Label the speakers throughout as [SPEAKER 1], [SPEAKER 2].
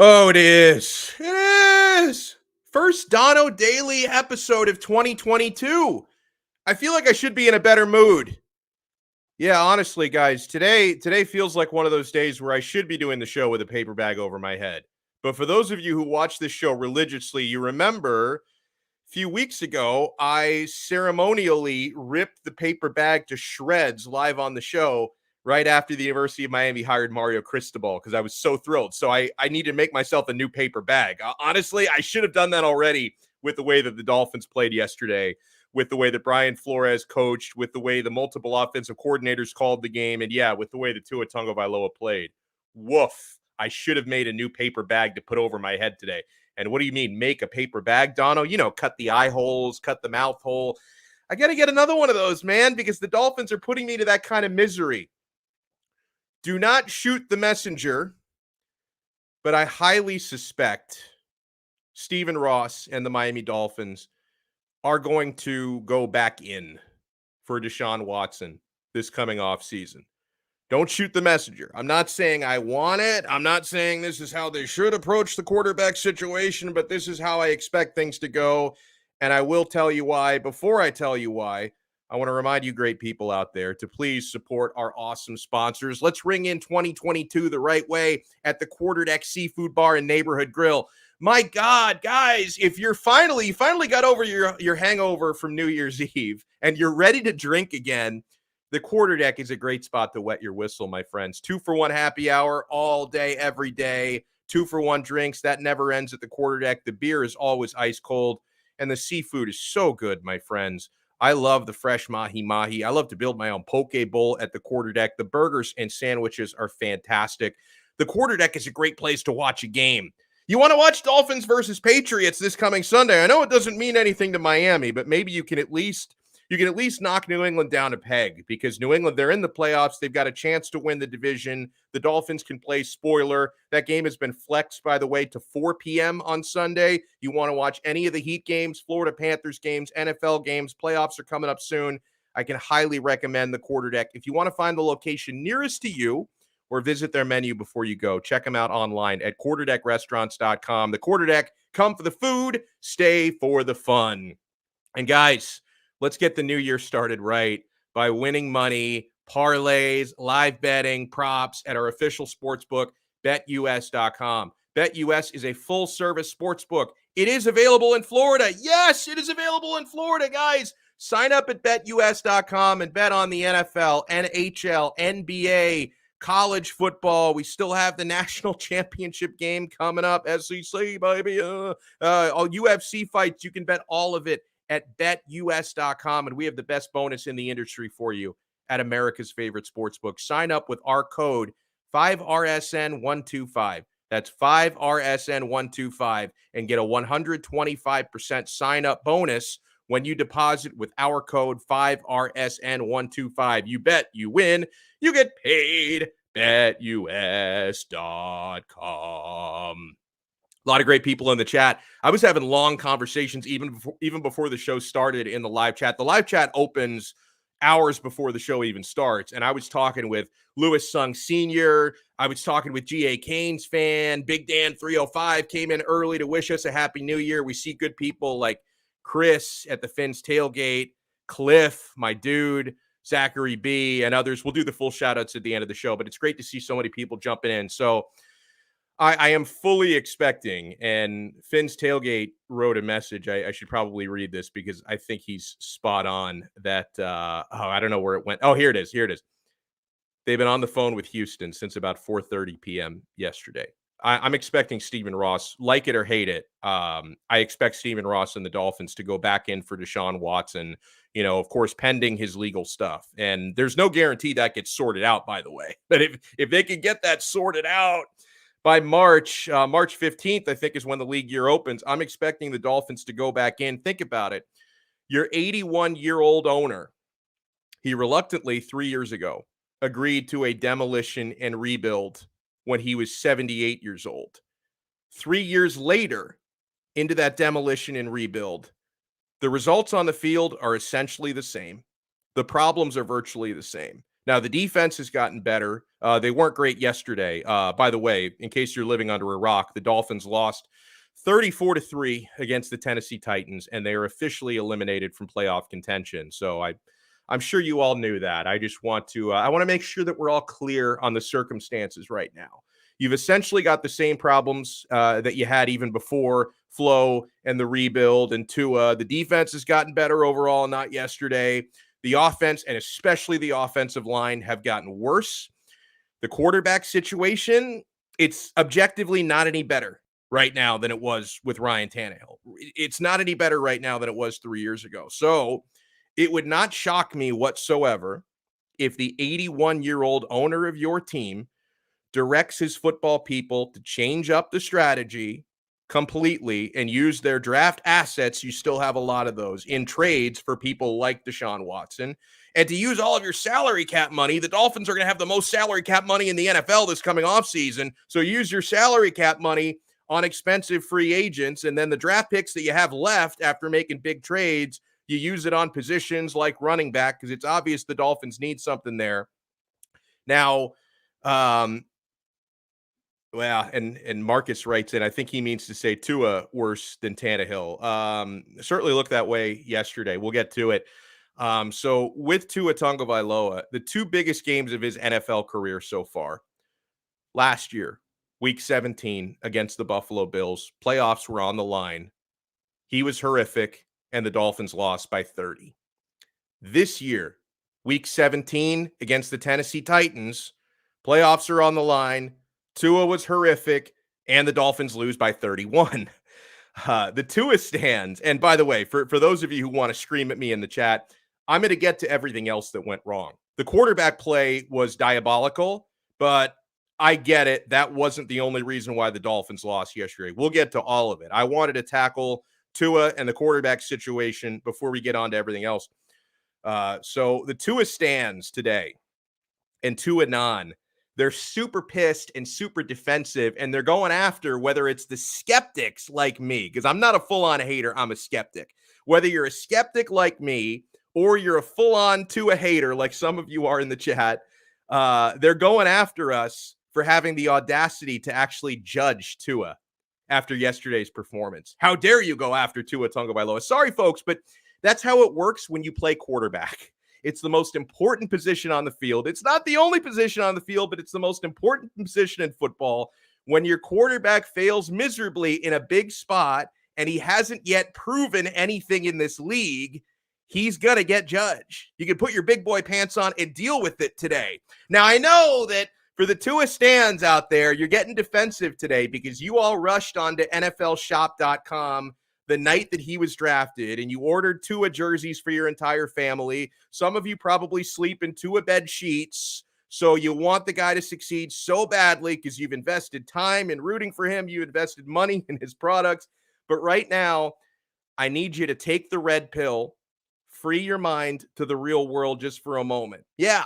[SPEAKER 1] Oh, it is. It is. First Donno Daily episode of 2022. I feel like I should be in a better mood. Yeah, honestly, guys, today feels like one of those days where I should be doing the show with a paper bag over my head. But for those of you who watch this show religiously, you remember a few weeks ago, I ceremonially ripped the paper bag to shreds live on the show right after the University of Miami hired Mario Cristobal because I was so thrilled. So I need to make myself a new paper bag. Honestly, I should have done that already with the way that the Dolphins played yesterday, with the way that Brian Flores coached, with the way the multiple offensive coordinators called the game, and yeah, with the way that Tua Tagovailoa played. Woof. I should have made a new paper bag to put over my head today. And what do you mean, make a paper bag, Donno? You know, cut the eye holes, cut the mouth hole. I got to get another one of those, man, because the Dolphins are putting me to that kind of misery. Do not shoot the messenger, but I highly suspect Stephen Ross and the Miami Dolphins are going to go back in for Deshaun Watson this coming off season. Don't shoot the messenger. I'm not saying I want it. I'm not saying this is how they should approach the quarterback situation, but this is how I expect things to go. And I will tell you why. Before I tell you why, I want to remind you great people out there to please support our awesome sponsors. Let's ring in 2022 the right way at the Quarterdeck Seafood Bar and Neighborhood Grill. My God, guys, if you finally got over your hangover from New Year's Eve and you're ready to drink again, the Quarterdeck is a great spot to wet your whistle, my friends. 2-for-1 happy hour all day, every day. 2-for-1 drinks. That never ends at the Quarterdeck. The beer is always ice cold, and the seafood is so good, my friends. I love the fresh mahi-mahi. I love to build my own poke bowl at the Quarterdeck. The burgers and sandwiches are fantastic. The Quarterdeck is a great place to watch a game. You want to watch Dolphins versus Patriots this coming Sunday. I know it doesn't mean anything to Miami, but maybe you can at least knock New England down a peg because New England, they're in the playoffs. They've got a chance to win the division. The Dolphins can play spoiler. That game has been flexed, by the way, to 4 p.m. on Sunday. You want to watch any of the Heat games, Florida Panthers games, NFL games. Playoffs are coming up soon. I can highly recommend the Quarterdeck. If you want to find the location nearest to you or visit their menu before you go, check them out online at quarterdeckrestaurants.com. The Quarterdeck, come for the food, stay for the fun. And guys, let's get the new year started right by winning money, parlays, live betting, props at our official sportsbook, betus.com. BetUS is a full-service sportsbook. It is available in Florida. Yes, it is available in Florida, guys. Sign up at betus.com and bet on the NFL, NHL, NBA, college football. We still have the national championship game coming up, SEC, baby. All UFC fights, you can bet all of it at betus.com, and we have the best bonus in the industry for you at America's favorite sportsbook. Sign up with our code 5RSN125. That's 5RSN125 and get a 125% sign-up bonus when you deposit with our code 5RSN125. You bet, you win, you get paid. BetUS.com. A lot of great people in the chat. I was having long conversations even before the show started in the live chat. The live chat opens hours before the show even starts. And I was talking with Lewis Sung Sr. I was talking with G.A. Canes fan. Big Dan 305 came in early to wish us a happy new year. We see good people like Chris at the Fins tailgate, Cliff, my dude, Zachary B, and others. We'll do the full shout outs at the end of the show, but it's great to see so many people jumping in. So I am fully expecting, and Finn's Tailgate wrote a message. I should probably read this because I think he's spot on that. I don't know where it went. Oh, here it is. Here it is. They've been on the phone with Houston since about 4:30 p.m. yesterday. I'm expecting Stephen Ross, like it or hate it. I expect Stephen Ross and the Dolphins to go back in for Deshaun Watson, you know, of course, pending his legal stuff. And there's no guarantee that gets sorted out, by the way. But if they can get that sorted out by March 15th, I think is when the league year opens, I'm expecting the Dolphins to go back in. Think about it. Your 81-year-old owner, he reluctantly 3 years ago agreed to a demolition and rebuild when he was 78 years old. 3 years later, into that demolition and rebuild, the results on the field are essentially the same. The problems are virtually the same. Now, the defense has gotten better. They weren't great yesterday. By the way, in case you're living under a rock, the Dolphins lost 34-3 against the Tennessee Titans, and they are officially eliminated from playoff contention. So I'm sure you all knew that. I just want to I want to make sure that we're all clear on the circumstances right now. You've essentially got the same problems that you had even before Flo and the rebuild and Tua. The defense has gotten better overall, not yesterday. The offense, and especially the offensive line, have gotten worse. The quarterback situation, it's objectively not any better right now than it was with Ryan Tannehill. It's not any better right now than it was 3 years ago. So it would not shock me whatsoever if the 81-year-old owner of your team directs his football people to change up the strategy completely and use their draft assets. You still have a lot of those in trades for people like Deshaun Watson, and to use all of your salary cap money. The Dolphins are going to have the most salary cap money in the NFL this coming offseason. So use your salary cap money on expensive free agents, and then the draft picks that you have left after making big trades, you use it on positions like running back, because it's obvious the Dolphins need something there. Now, well, and Marcus writes in, I think he means to say Tua worse than Tannehill. Certainly looked that way yesterday. We'll get to it. So with Tua Tagovailoa, the two biggest games of his NFL career so far, last year, Week 17 against the Buffalo Bills, playoffs were on the line. He was horrific, and the Dolphins lost by 30. This year, Week 17 against the Tennessee Titans, playoffs are on the line. Tua was horrific, and the Dolphins lose by 31. The Tua stands. And by the way, for those of you who want to scream at me in the chat, I'm going to get to everything else that went wrong. The quarterback play was diabolical, but I get it. That wasn't the only reason why the Dolphins lost yesterday. We'll get to all of it. I wanted to tackle Tua and the quarterback situation before we get on to everything else. So the Tua stands today, and Tua non. They're super pissed and super defensive, and they're going after whether it's the skeptics like me, because I'm not a full-on hater, I'm a skeptic. Whether you're a skeptic like me or you're a full-on Tua hater like some of you are in the chat, they're going after us for having the audacity to actually judge Tua after yesterday's performance. How dare you go after Tua Tagovailoa? Sorry, folks, but that's how it works when you play quarterback. It's the most important position on the field. It's not the only position on the field, but it's the most important position in football. When your quarterback fails miserably in a big spot and he hasn't yet proven anything in this league, he's going to get judged. You can put your big boy pants on and deal with it today. Now, I know that for the Tua stands out there, you're getting defensive today because you all rushed onto NFLshop.com the night that he was drafted, and you ordered Tua jerseys for your entire family. Some of you probably sleep in Tua bed sheets, so you want the guy to succeed so badly because you've invested time in rooting for him. You invested money in his products. But right now, I need you to take the red pill, free your mind to the real world just for a moment. Yeah,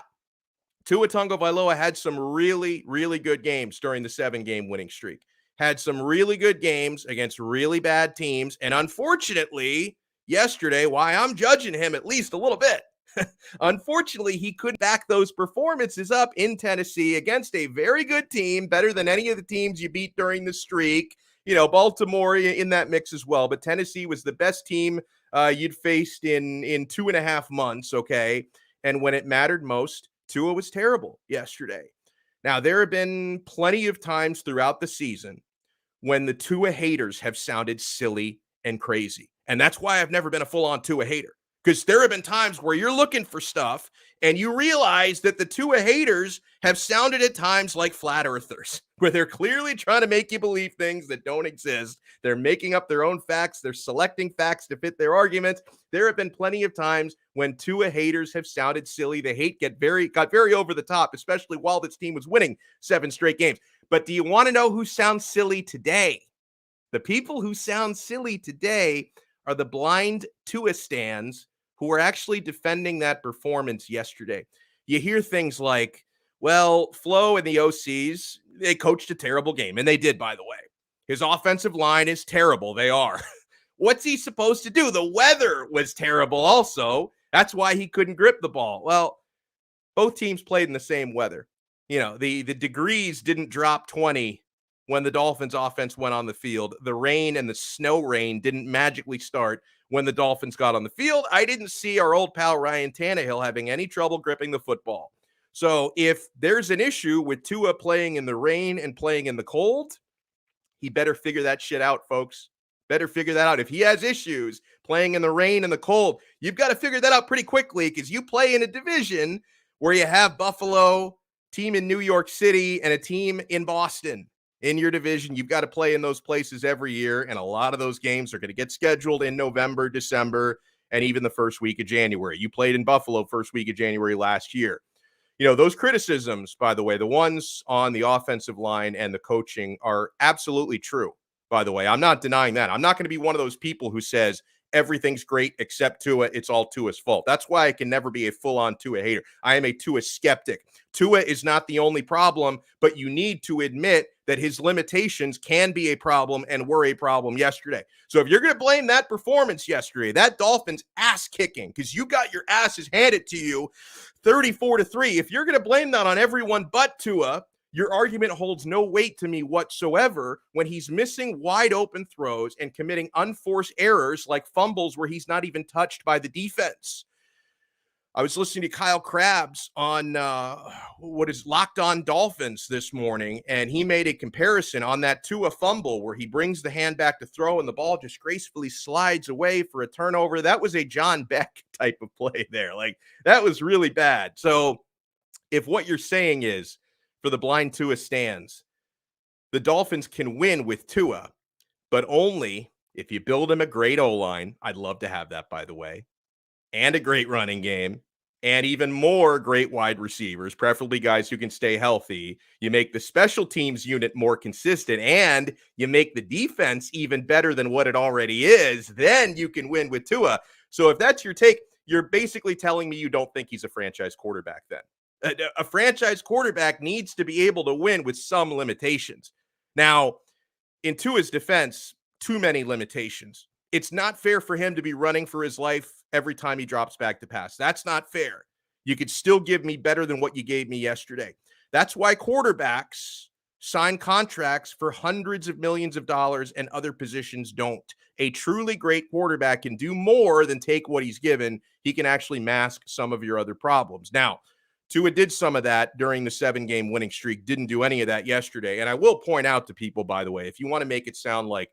[SPEAKER 1] Tua Tagovailoa had some really, really good games during the 7-game winning streak. Had some really good games against really bad teams. And unfortunately, yesterday, why I'm judging him at least a little bit, unfortunately, he couldn't back those performances up in Tennessee against a very good team, better than any of the teams you beat during the streak. You know, Baltimore in that mix as well. But Tennessee was the best team you'd faced in 2.5 months, okay? And when it mattered most, Tua was terrible yesterday. Now, there have been plenty of times throughout the season when the Tua haters have sounded silly and crazy. And that's why I've never been a full-on Tua hater, because there have been times where you're looking for stuff and you realize that the Tua haters have sounded at times like flat earthers, where they're clearly trying to make you believe things that don't exist. They're making up their own facts. They're selecting facts to fit their arguments. There have been plenty of times when Tua haters have sounded silly. The hate got very over the top, especially while this team was winning 7 straight games. But do you want to know who sounds silly today? The people who sound silly today are the blind Tua stans who are actually defending that performance yesterday. You hear things like, well, Flo and the OCs, they coached a terrible game. And they did, by the way. His offensive line is terrible. They are. What's he supposed to do? The weather was terrible also. That's why he couldn't grip the ball. Well, Both teams played in the same weather. The degrees didn't drop 20 when the Dolphins offense went on the field. The rain and the snow rain didn't magically start when the Dolphins got on the field. I didn't see our old pal Ryan Tannehill having any trouble gripping the football. So if there's an issue with Tua playing in the rain and playing in the cold, he better figure that shit out, folks. Better figure that out. If he has issues playing in the rain and the cold, you've got to figure that out pretty quickly, because you play in a division where you have Buffalo, team in New York City, and a team in Boston in your division. You've got to play in those places every year, and a lot of those games are going to get scheduled in November, December, and even the first week of January. You played in Buffalo first week of January last year. Those criticisms, by the way, the ones on the offensive line and the coaching, are absolutely true, by the way. I'm not denying that. I'm not going to be one of those people who says everything's great except Tua, it's all Tua's fault. That's why I can never be a full-on Tua hater. I am a Tua skeptic. Tua is not the only problem, but you need to admit that his limitations can be a problem and were a problem yesterday. So if you're going to blame that performance yesterday, that Dolphins ass kicking, because you got your asses handed to you 34-3, if you're going to blame that on everyone but Tua, your argument holds no weight to me whatsoever when he's missing wide open throws and committing unforced errors like fumbles where he's not even touched by the defense. I was listening to Kyle Krabs on Locked On Dolphins this morning, and he made a comparison on that Tua fumble where he brings the hand back to throw and the ball just gracefully slides away for a turnover. That was a John Beck type of play there. Like, that was really bad. So if what you're saying is, for the blind Tua stands, the Dolphins can win with Tua, but only if you build him a great O-line. I'd love to have that, by the way, and a great running game, and even more great wide receivers, preferably guys who can stay healthy. You make the special teams unit more consistent, and you make the defense even better than what it already is. Then you can win with Tua. So if that's your take, you're basically telling me you don't think he's a franchise quarterback then. A franchise quarterback needs to be able to win with some limitations. Now, in Tua's defense, too many limitations. It's not fair for him to be running for his life every time he drops back to pass. That's not fair. You could still give me better than what you gave me yesterday. That's why quarterbacks sign contracts for hundreds of millions of dollars and other positions don't. A truly great quarterback can do more than take what he's given. He can actually mask some of your other problems. Now, Tua did some of that during the 7-game winning streak, didn't do any of that yesterday. And I will point out to people, by the way, if you want to make it sound like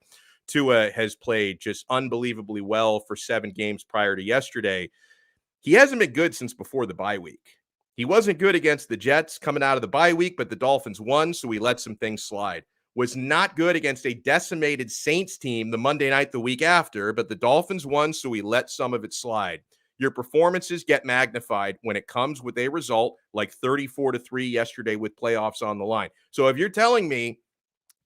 [SPEAKER 1] Tua has played just unbelievably well for 7 games prior to yesterday, he hasn't been good since before the bye week. He wasn't good against the Jets coming out of the bye week, but the Dolphins won, so we let some things slide. Was not good against a decimated Saints team the Monday night the week after, but the Dolphins won, so we let some of it slide. Your performances get magnified when it comes with a result like 34-3 yesterday with playoffs on the line. So if you're telling me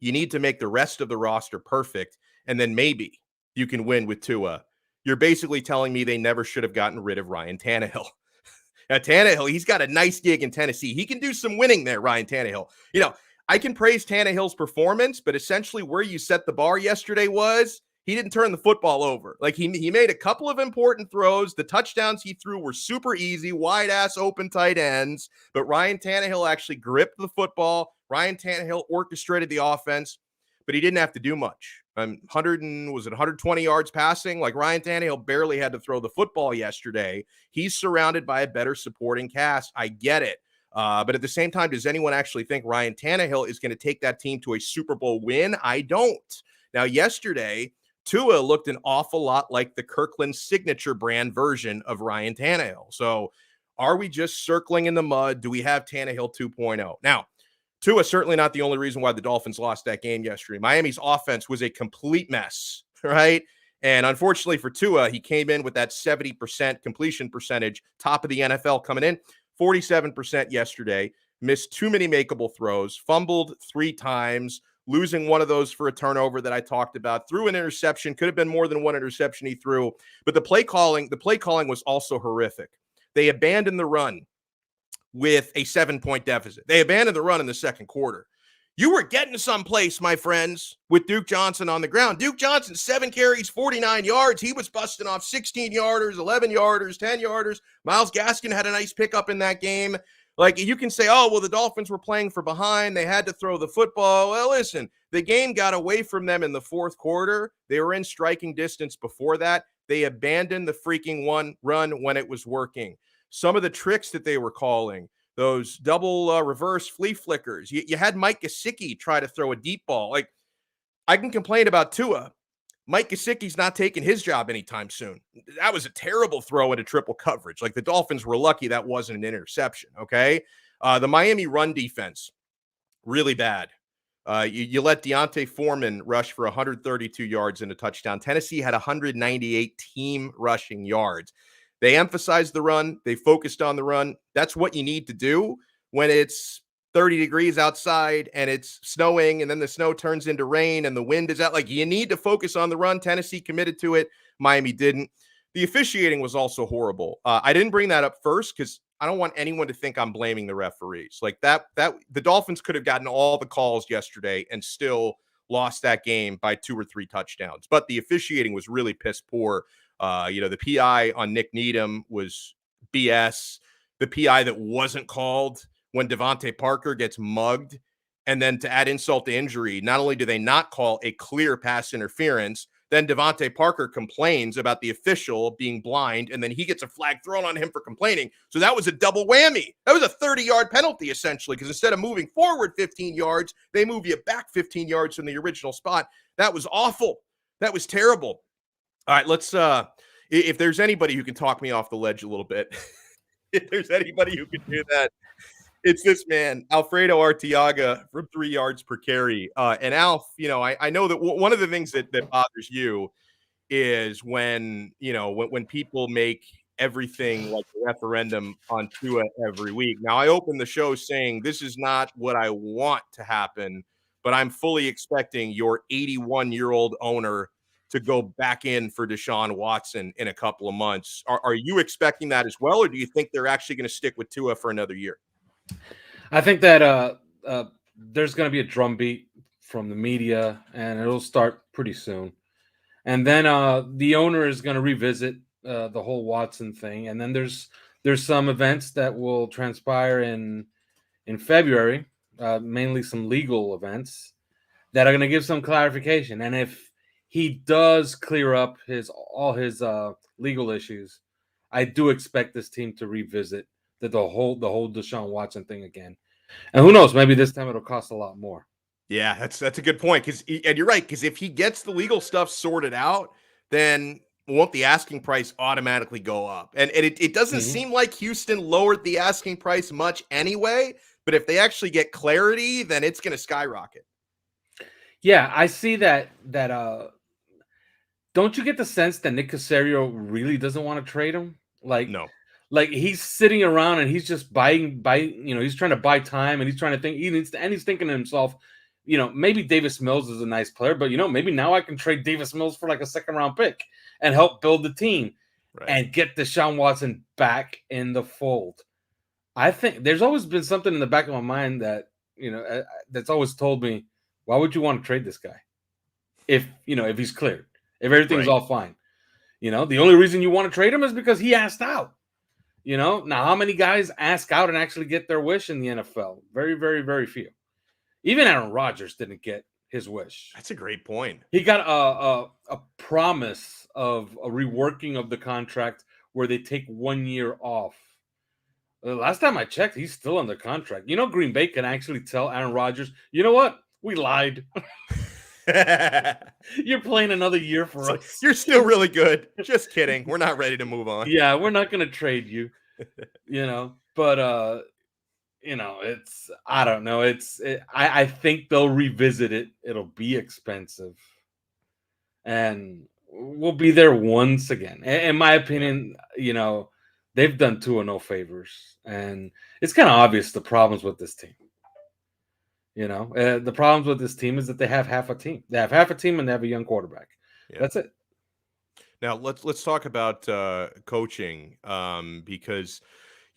[SPEAKER 1] you need to make the rest of the roster perfect, and then maybe you can win with Tua, you're basically telling me they never should have gotten rid of Ryan Tannehill. Now, Tannehill, he's got a nice gig in Tennessee. He can do some winning there, Ryan Tannehill. I can praise Tannehill's performance, but essentially where you set the bar yesterday was he didn't turn the football over. Like, he made a couple of important throws. The touchdowns he threw were super easy, wide-ass open tight ends, but Ryan Tannehill actually gripped the football. Ryan Tannehill orchestrated the offense, but he didn't have to do much. 120 yards passing? Like, Ryan Tannehill barely had to throw the football yesterday. He's surrounded by a better supporting cast. I get it. But at the same time, does anyone actually think Ryan Tannehill is going to take that team to a Super Bowl win? I don't. Now, yesterday, Tua looked an awful lot like the Kirkland signature brand version of Ryan Tannehill. So are we just circling in the mud? Do we have Tannehill 2.0? Now, Tua is certainly not the only reason why the Dolphins lost that game yesterday. Miami's offense was a complete mess, right? And unfortunately for Tua, he came in with that 70% completion percentage, top of the NFL coming in, 47% yesterday, missed too many makeable throws, fumbled 3 times, losing one of those for a turnover that I talked about, threw an interception, could have been more than one interception he threw. But the play calling was also horrific. They abandoned the run with a 7-point deficit. They abandoned the run in the second quarter. You were getting someplace, my friends, with Duke Johnson on the ground. Duke Johnson, 7 carries, 49 yards. He was busting off 16-yarders, 11-yarders, 10-yarders. Myles Gaskin had a nice pickup in that game. Like, you can say, oh, well, the Dolphins were playing for behind. They had to throw the football. Well, listen, the game got away from them in the fourth quarter. They were in striking distance before that. They abandoned the freaking run when it was working. Some of the tricks that they were calling, those double reverse flea flickers. You had Mike Gesicki try to throw a deep ball. Like, I can complain about Tua. Mike Gesicki's not taking his job anytime soon. That was a terrible throw into triple coverage. Like, the Dolphins were lucky that wasn't an interception, okay? The Miami run defense, really bad. You let Deontay Foreman rush for 132 yards and a touchdown. Tennessee had 198 team rushing yards. They emphasized the run. They focused on the run. That's what you need to do when it's 30 degrees outside and it's snowing and then the snow turns into rain and the wind is out. Like, you need to focus on the run. Tennessee committed to it. Miami didn't. The officiating was also horrible. I didn't bring that up first because I don't want anyone to think I'm blaming the referees. Like, that the Dolphins could have gotten all the calls yesterday and still lost that game by 2 or 3 touchdowns. But the officiating was really piss poor. The PI on Nick Needham was BS. The PI that wasn't called when Devontae Parker gets mugged. And then to add insult to injury, not only do they not call a clear pass interference, then Devontae Parker complains about the official being blind, and then he gets a flag thrown on him for complaining. So that was a double whammy. That was a 30-yard penalty, essentially, because instead of moving forward 15 yards, they move you back 15 yards from the original spot. That was awful. That was terrible. All right, let's if there's anybody who can talk me off the ledge a little bit, if there's anybody who can do that, it's this man, Alfredo Arteaga, from 3 yards per carry. And Alf, I know that one of the things that bothers you is when people make everything like a referendum on Tua every week. Now, I opened the show saying this is not what I want to happen, but I'm fully expecting your 81-year-old owner to go back in for Deshaun Watson in a couple of months. Are you expecting that as well, or do you think they're actually going to stick with Tua for another year?
[SPEAKER 2] I think that there's going to be a drumbeat from the media, and it'll start pretty soon. And then the owner is going to revisit the whole Watson thing. And then there's some events that will transpire in February, mainly some legal events that are going to give some clarification. And if he does clear up all his legal issues, I do expect this team to revisit the whole Deshaun Watson thing again. And who knows, maybe this time it'll cost a lot more.
[SPEAKER 1] Yeah, that's a good point. And you're right, because if he gets the legal stuff sorted out, then won't the asking price automatically go up? And it doesn't seem like Houston lowered the asking price much anyway, but if they actually get clarity, then it's going to skyrocket.
[SPEAKER 2] Yeah, I see that don't you get the sense that Nick Caserio really doesn't want to trade him?
[SPEAKER 1] No.
[SPEAKER 2] Like, he's sitting around and he's just buying, he's trying to buy time, and he's trying to think, he's thinking to himself, maybe Davis Mills is a nice player, but maybe now I can trade Davis Mills for like a second-round pick and help build the team and get Deshaun Watson back in the fold. I think there's always been something in the back of my mind that, that's always told me, why would you want to trade this guy? If he's cleared, if everything's all fine, the only reason you want to trade him is because he asked out. Now how many guys ask out and actually get their wish in the NFL? Very, very, very few. Even Aaron Rodgers didn't get his wish.
[SPEAKER 1] That's a great point.
[SPEAKER 2] He got a promise of a reworking of the contract where they take 1 year off. The last time I checked, he's still under contract. Green Bay can actually tell Aaron Rodgers, you know what? We lied. You're playing another year for us.
[SPEAKER 1] You're still really good. Just kidding. We're not ready to move on.
[SPEAKER 2] Yeah, we're not going to trade you. But it's, I don't know. I think they'll revisit it. It'll be expensive, and we'll be there once again. In my opinion, they've done Tua no favors, and it's kind of obvious the problems with this team. The problems with this team is that they have half a team. They have half a team and they have a young quarterback. Yeah. That's it.
[SPEAKER 1] Now let's talk about coaching because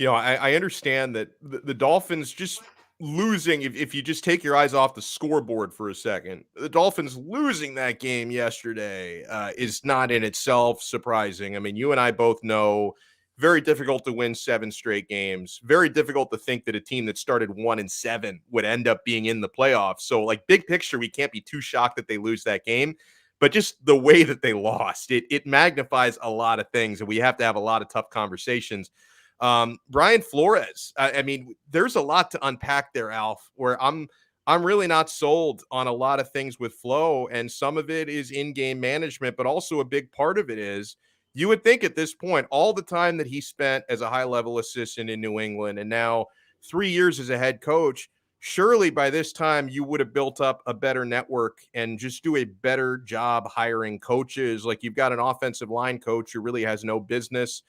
[SPEAKER 1] I understand that the Dolphins just losing, if you just take your eyes off the scoreboard for a second, the Dolphins losing that game yesterday is not in itself surprising. I mean, you and I both know very difficult to win 7 straight games. Very difficult to think that a team that started 1-7 would end up being in the playoffs. So, like, big picture, we can't be too shocked that they lose that game. But just the way that they lost, it magnifies a lot of things, and we have to have a lot of tough conversations. Brian Flores, I mean, there's a lot to unpack there, Alf, where I'm really not sold on a lot of things with Flo, and some of it is in-game management, but also a big part of it is you would think at this point, all the time that he spent as a high-level assistant in New England and now 3 years as a head coach, surely by this time you would have built up a better network and just do a better job hiring coaches. Like, you've got an offensive line coach who really has no business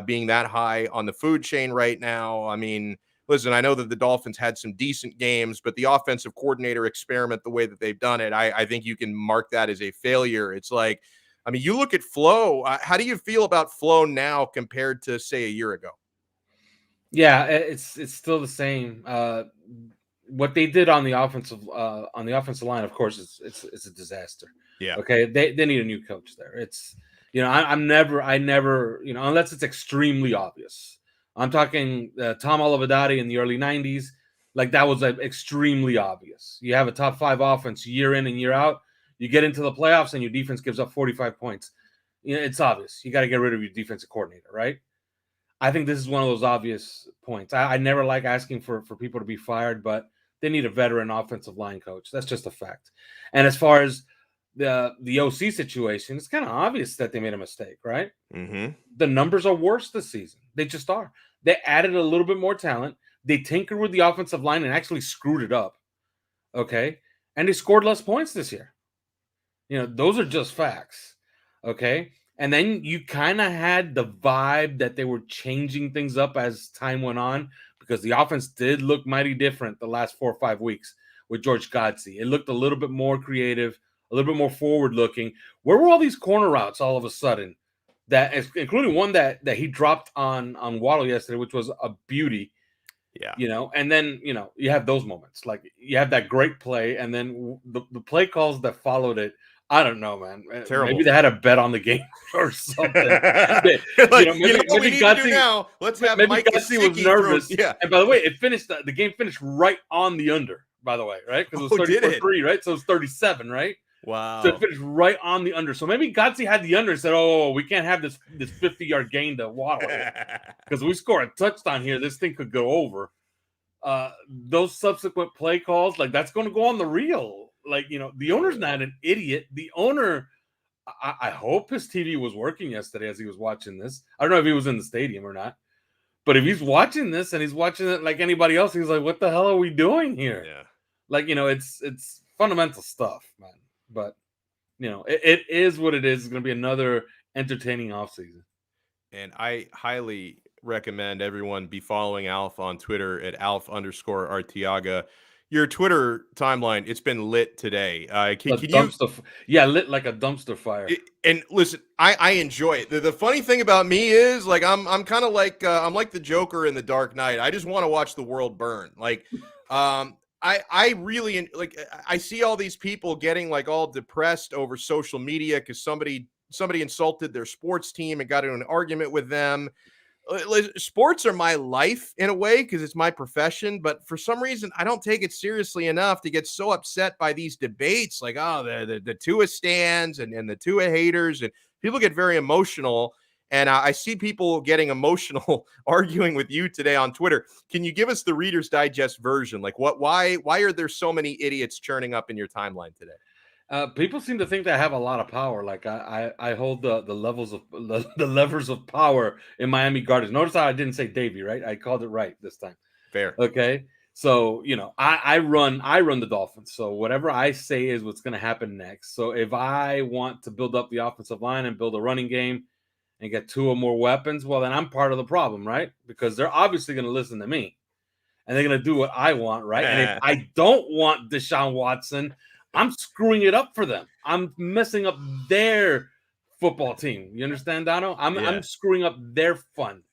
[SPEAKER 1] being that high on the food chain right now. I mean, listen, I know that the Dolphins had some decent games, but the offensive coordinator experiment, the way that they've done it, I think you can mark that as a failure. It's like, I mean, you look at Flo. How do you feel about Flo now compared to, say, a year ago?
[SPEAKER 2] Yeah, it's still the same. What they did on the offensive line, of course, it's a disaster.
[SPEAKER 1] Yeah.
[SPEAKER 2] Okay, they need a new coach there. It's I never unless it's extremely obvious. I'm talking Tom Olivedati in the early '90s, like that was extremely obvious. You have a top 5 offense year in and year out. You get into the playoffs and your defense gives up 45 points. It's obvious. You got to get rid of your defensive coordinator, right? I think this is one of those obvious points. I never like asking for people to be fired, but they need a veteran offensive line coach. That's just a fact. And as far as the OC situation, it's kind of obvious that they made a mistake, right?
[SPEAKER 1] Mm-hmm.
[SPEAKER 2] The numbers are worse this season. They just are. They added a little bit more talent. They tinkered with the offensive line and actually screwed it up. Okay. And they scored less points this year. Those are just facts. Okay. And then you kind of had the vibe that they were changing things up as time went on, because the offense did look mighty different the last 4 or 5 weeks with George Godsey. It looked a little bit more creative, a little bit more forward looking. Where were all these corner routes all of a sudden? Including one that he dropped on Waddle yesterday, which was a beauty.
[SPEAKER 1] Yeah.
[SPEAKER 2] And then, you have those moments. Like, you have that great play, and then the play calls that followed it. I don't know, man.
[SPEAKER 1] Terrible.
[SPEAKER 2] Maybe they had a bet on the game or something. Maybe
[SPEAKER 1] what we need to do now? Let's have Mike
[SPEAKER 2] Gesicki was nervous.
[SPEAKER 1] Yeah.
[SPEAKER 2] And by the way, the game finished right on the under, by the way, right? Because it was 34-3, right? So it was 37, right?
[SPEAKER 1] Wow.
[SPEAKER 2] So it finished right on the under. So maybe Godsey had the under and said, "Oh, we can't have this 50-yard gain to Waddle because we score a touchdown here. This thing could go over." Those subsequent play calls, like, that's going to go on the reel. Like, the owner's not an idiot. The owner, I hope his TV was working yesterday as he was watching this. I don't know if he was in the stadium or not, but if he's watching this and he's watching it like anybody else, he's like, "What the hell are we doing here?"
[SPEAKER 1] Yeah.
[SPEAKER 2] Like, it's fundamental stuff, man. But, it is what it is. It's going to be another entertaining offseason.
[SPEAKER 1] And I highly recommend everyone be following Alf on Twitter at Alf_Artiaga. Your Twitter timeline, it's been lit today. Can
[SPEAKER 2] you lit like a dumpster fire.
[SPEAKER 1] And listen, I enjoy it. The funny thing about me is, like, I'm kind of like I'm like the Joker in The Dark Knight. I just want to watch the world burn. Like, I really, like, I see all these people getting, like, all depressed over social media because somebody insulted their sports team and got into an argument with them. Sports are my life in a way because it's my profession, but for some reason I don't take it seriously enough to get so upset by these debates, like, oh, the Tua stands and the Tua haters, and people get very emotional. And I see people getting emotional arguing with you today on Twitter. Can you give us the Reader's Digest version? Like, why are there so many idiots churning up in your timeline today?
[SPEAKER 2] People seem to think that I have a lot of power. Like, I hold the levels of the levers of power in Miami Gardens. Notice how I didn't say Davey, right? I called it right this time.
[SPEAKER 1] Fair.
[SPEAKER 2] Okay. So, I run the Dolphins. So whatever I say is what's going to happen next. So if I want to build up the offensive line and build a running game and get 2 or more weapons, well, then I'm part of the problem, right? Because they're obviously going to listen to me and they're going to do what I want, right? And if I don't want Deshaun Watson, I'm screwing it up for them. I'm messing up their football team. You understand, Donno? I'm screwing up their fun.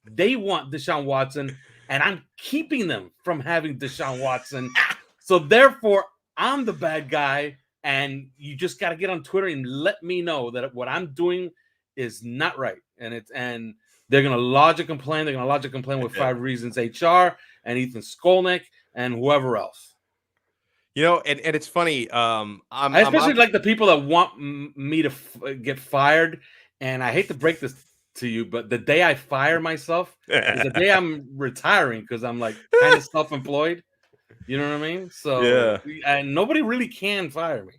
[SPEAKER 2] They want Deshaun Watson, and I'm keeping them from having Deshaun Watson. So therefore, I'm the bad guy, and you just got to get on Twitter and let me know that what I'm doing is not right. And they're gonna lodge a complaint. They're gonna lodge a complaint with 5 Reasons HR and Ethan Skolnick and whoever else.
[SPEAKER 1] And it's funny.
[SPEAKER 2] I especially like the people that want me to get fired. And I hate to break this to you, but the day I fire myself is the day I'm retiring, because I'm like kind of self-employed. You know what I mean? So and nobody really can fire me.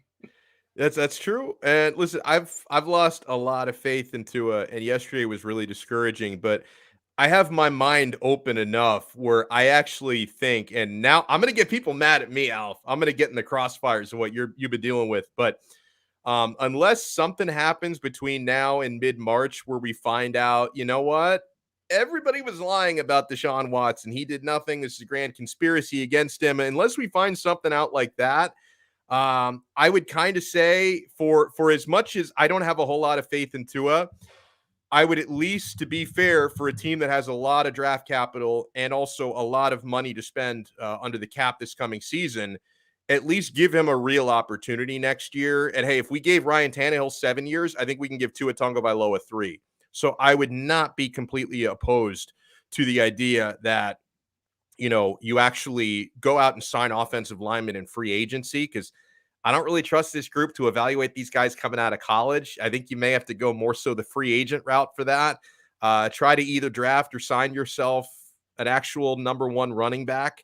[SPEAKER 1] That's true. And listen, I've lost a lot of faith in Tua, and yesterday was really discouraging. But I have my mind open enough where I actually think, and now I'm going to get people mad at me, Alf. I'm going to get in the crossfires of what you've been dealing with. But unless something happens between now and mid-March where we find out, you know what? Everybody was lying about Deshaun Watson. He did nothing. This is a grand conspiracy against him. Unless we find something out like that, I would kind of say for as much as I don't have a whole lot of faith in Tua, I would at least, to be fair, for a team that has a lot of draft capital and also a lot of money to spend under the cap this coming season, at least give him a real opportunity next year. And hey, if we gave Ryan Tannehill 7 years, I think we can give Tua Tagovailoa 3. So I would not be completely opposed to the idea that, you actually go out and sign offensive linemen in free agency, because I don't really trust this group to evaluate these guys coming out of college. I think you may have to go more so the free agent route for that. Try to either draft or sign yourself an actual number 1 running back.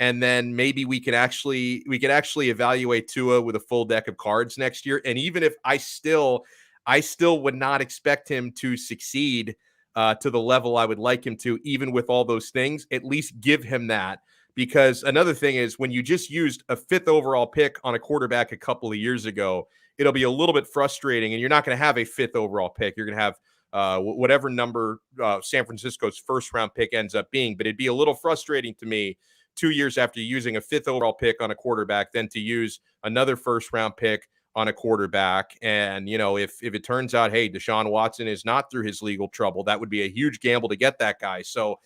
[SPEAKER 1] And then maybe we could actually evaluate Tua with a full deck of cards next year. And even if I still would not expect him to succeed to the level I would like him to, even with all those things, at least give him that. Because another thing is, when you just used a 5th overall pick on a quarterback a couple of years ago, it'll be a little bit frustrating, and you're not going to have a 5th overall pick. You're going to have whatever number San Francisco's first round pick ends up being. But it'd be a little frustrating to me 2 years after using a 5th overall pick on a quarterback, then to use another first round pick on a quarterback. And, if it turns out, hey, Deshaun Watson is not through his legal trouble, that would be a huge gamble to get that guy. So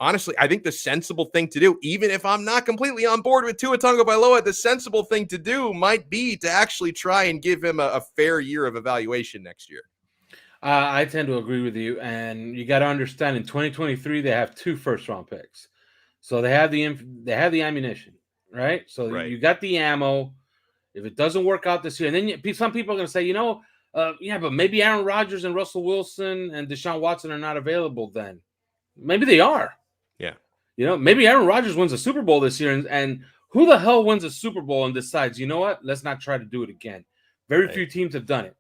[SPEAKER 1] honestly, I think the sensible thing to do, even if I'm not completely on board with Tua Tagovailoa, the sensible thing to do might be to actually try and give him a fair year of evaluation next year.
[SPEAKER 2] I tend to agree with you. And you got to understand, in 2023, they have 2 first-round picks. So they have the ammunition, right? So you got the ammo. If it doesn't work out this year, and then some people are going to say, yeah, but maybe Aaron Rodgers and Russell Wilson and Deshaun Watson are not available then. Maybe they are.
[SPEAKER 1] Yeah.
[SPEAKER 2] Maybe Aaron Rodgers wins a Super Bowl this year, and who the hell wins a Super Bowl and decides, you know what, let's not try to do it again. Very few teams have done it.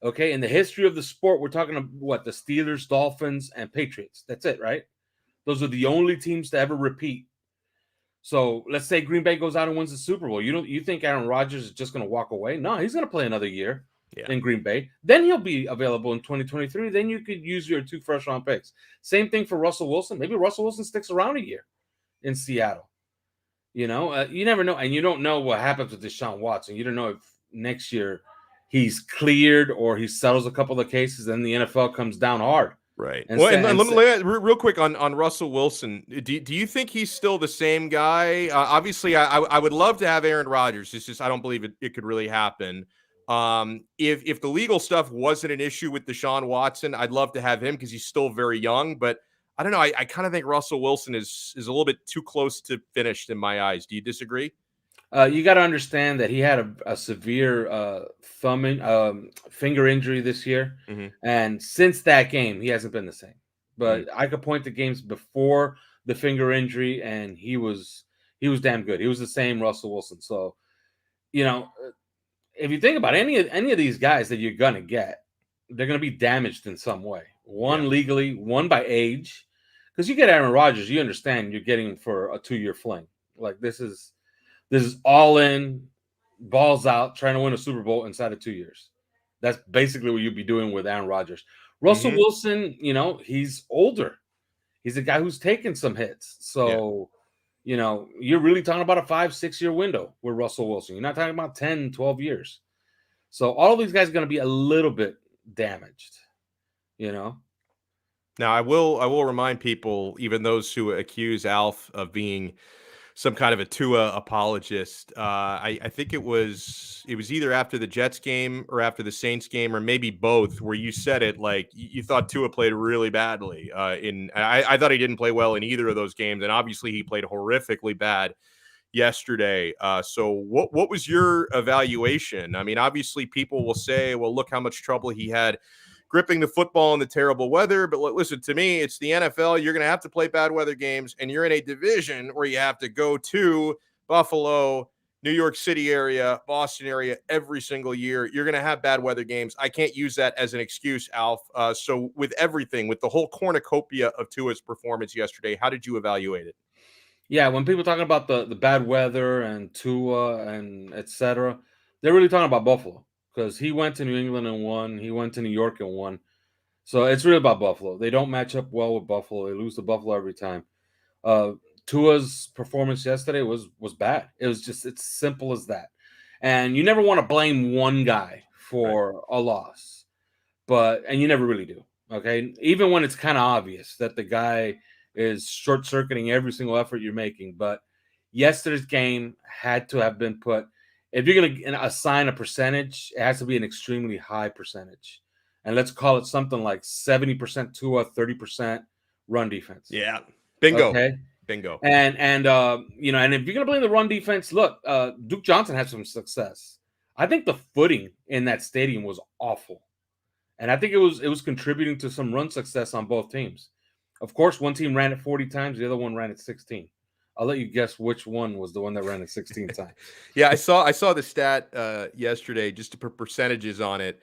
[SPEAKER 2] Okay, in the history of the sport, we're talking about what? The Steelers, Dolphins, and Patriots. That's it, right? Those are the only teams to ever repeat. So let's say Green Bay goes out and wins the Super Bowl. You think Aaron Rodgers is just going to walk away? No, he's going to play another year in Green Bay. Then he'll be available in 2023. Then you could use your 2 first-round picks. Same thing for Russell Wilson. Maybe Russell Wilson sticks around a year in Seattle. You never know. And you don't know what happens with Deshaun Watson. You don't know if next year he's cleared or he settles a couple of cases, and the NFL comes down hard.
[SPEAKER 1] Right. And let me real quick on Russell Wilson. Do you think he's still the same guy? Obviously, I would love to have Aaron Rodgers. It's just I don't believe it could really happen. If the legal stuff wasn't an issue with Deshaun Watson, I'd love to have him because he's still very young. But I don't know. I kind of think Russell Wilson is a little bit too close to finished in my eyes. Do you disagree?
[SPEAKER 2] You got to understand that he had a severe finger injury this year, and since that game, he hasn't been the same. But I could point to games before the finger injury, and he was damn good. He was the same Russell Wilson. So, if you think about any of these guys that you're gonna get, they're gonna be damaged in some way. One legally, one by age. Because you get Aaron Rodgers, you understand you're getting for a 2-year fling. Like this is all in, balls out, trying to win a Super Bowl inside of 2 years. That's basically what you'd be doing with Aaron Rodgers. Russell Wilson, he's older. He's a guy who's taken some hits. So, you're really talking about a 5-6 year window with Russell Wilson. You're not talking about 10, 12 years. So all of these guys are going to be a little bit damaged,
[SPEAKER 1] Now, I will remind people, even those who accuse Alf of being some kind of a Tua apologist. I think it was either after the Jets game or after the Saints game or maybe both, where you said it like you thought Tua played really badly. I thought he didn't play well in either of those games, and obviously he played horrifically bad yesterday. So what was your evaluation? I mean, obviously people will say, well, look how much trouble he had gripping the football in the terrible weather. But listen, to me, it's the NFL. You're going to have to play bad weather games, and you're in a division where you have to go to Buffalo, New York City area, Boston area every single year. You're going to have bad weather games. I can't use that as an excuse, Alf. So with everything, with the whole cornucopia of Tua's performance yesterday, how did you evaluate it?
[SPEAKER 2] Yeah, when people talking about the bad weather and Tua and etc., they're really talking about Buffalo because he went to New England and won. He went to New York and won. So it's really about Buffalo. They don't match up well with Buffalo. They lose to Buffalo every time. Uh, Tua's performance yesterday was bad. It's simple as that. And you never want to blame one guy
[SPEAKER 1] Right.
[SPEAKER 2] for a loss, and you never really do. Okay, even when it's kind of obvious that the guy is short circuiting every single effort you're making. But yesterday's game had to have been put. If you're going to assign a percentage, it has to be an extremely high percentage. And let's call it something like 70% Tua, 30% run defense.
[SPEAKER 1] Yeah. Bingo.
[SPEAKER 2] Okay.
[SPEAKER 1] Bingo.
[SPEAKER 2] And if you're gonna blame the run defense, look, Duke Johnson had some success. I think the footing in that stadium was awful, and I think it was contributing to some run success on both teams. Of course, one team ran it 40 times, the other one ran it 16. I'll let you guess which one was the one that ran it 16 times.
[SPEAKER 1] Yeah, I saw the stat yesterday just to put percentages on it.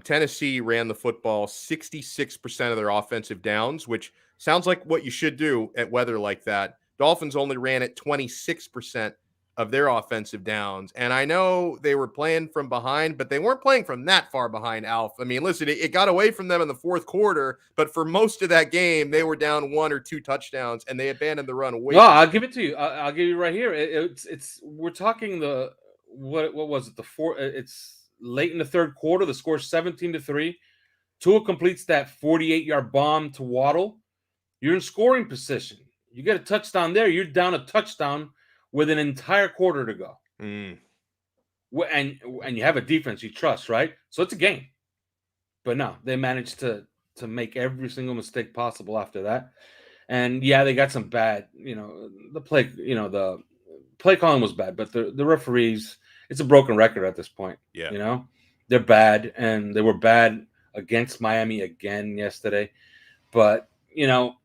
[SPEAKER 1] Tennessee ran the football 66% of their offensive downs, which sounds like what you should do at weather like that. Dolphins only ran it 26% of their offensive downs. And I know they were playing from behind, but they weren't playing from that far behind, Alf. I mean, listen, it got away from them in the fourth quarter, but for most of that game, they were down 1 or 2 touchdowns and they abandoned the run way
[SPEAKER 2] No,
[SPEAKER 1] too
[SPEAKER 2] I'll
[SPEAKER 1] soon.
[SPEAKER 2] give it to you. I'll give you right here. It's we're talking the what was it? The four. It's late in the third quarter. The score's 17-3. Tua completes that 48-yard bomb to Waddle. You're in scoring position. You get a touchdown there. You're down a touchdown with an entire quarter to go.
[SPEAKER 1] Mm.
[SPEAKER 2] And you have a defense you trust, right? So it's a game. But no, they managed to make every single mistake possible after that. And yeah, they got some bad, the play calling was bad, but the referees, it's a broken record at this point.
[SPEAKER 1] Yeah.
[SPEAKER 2] They're bad, and they were bad against Miami again yesterday. But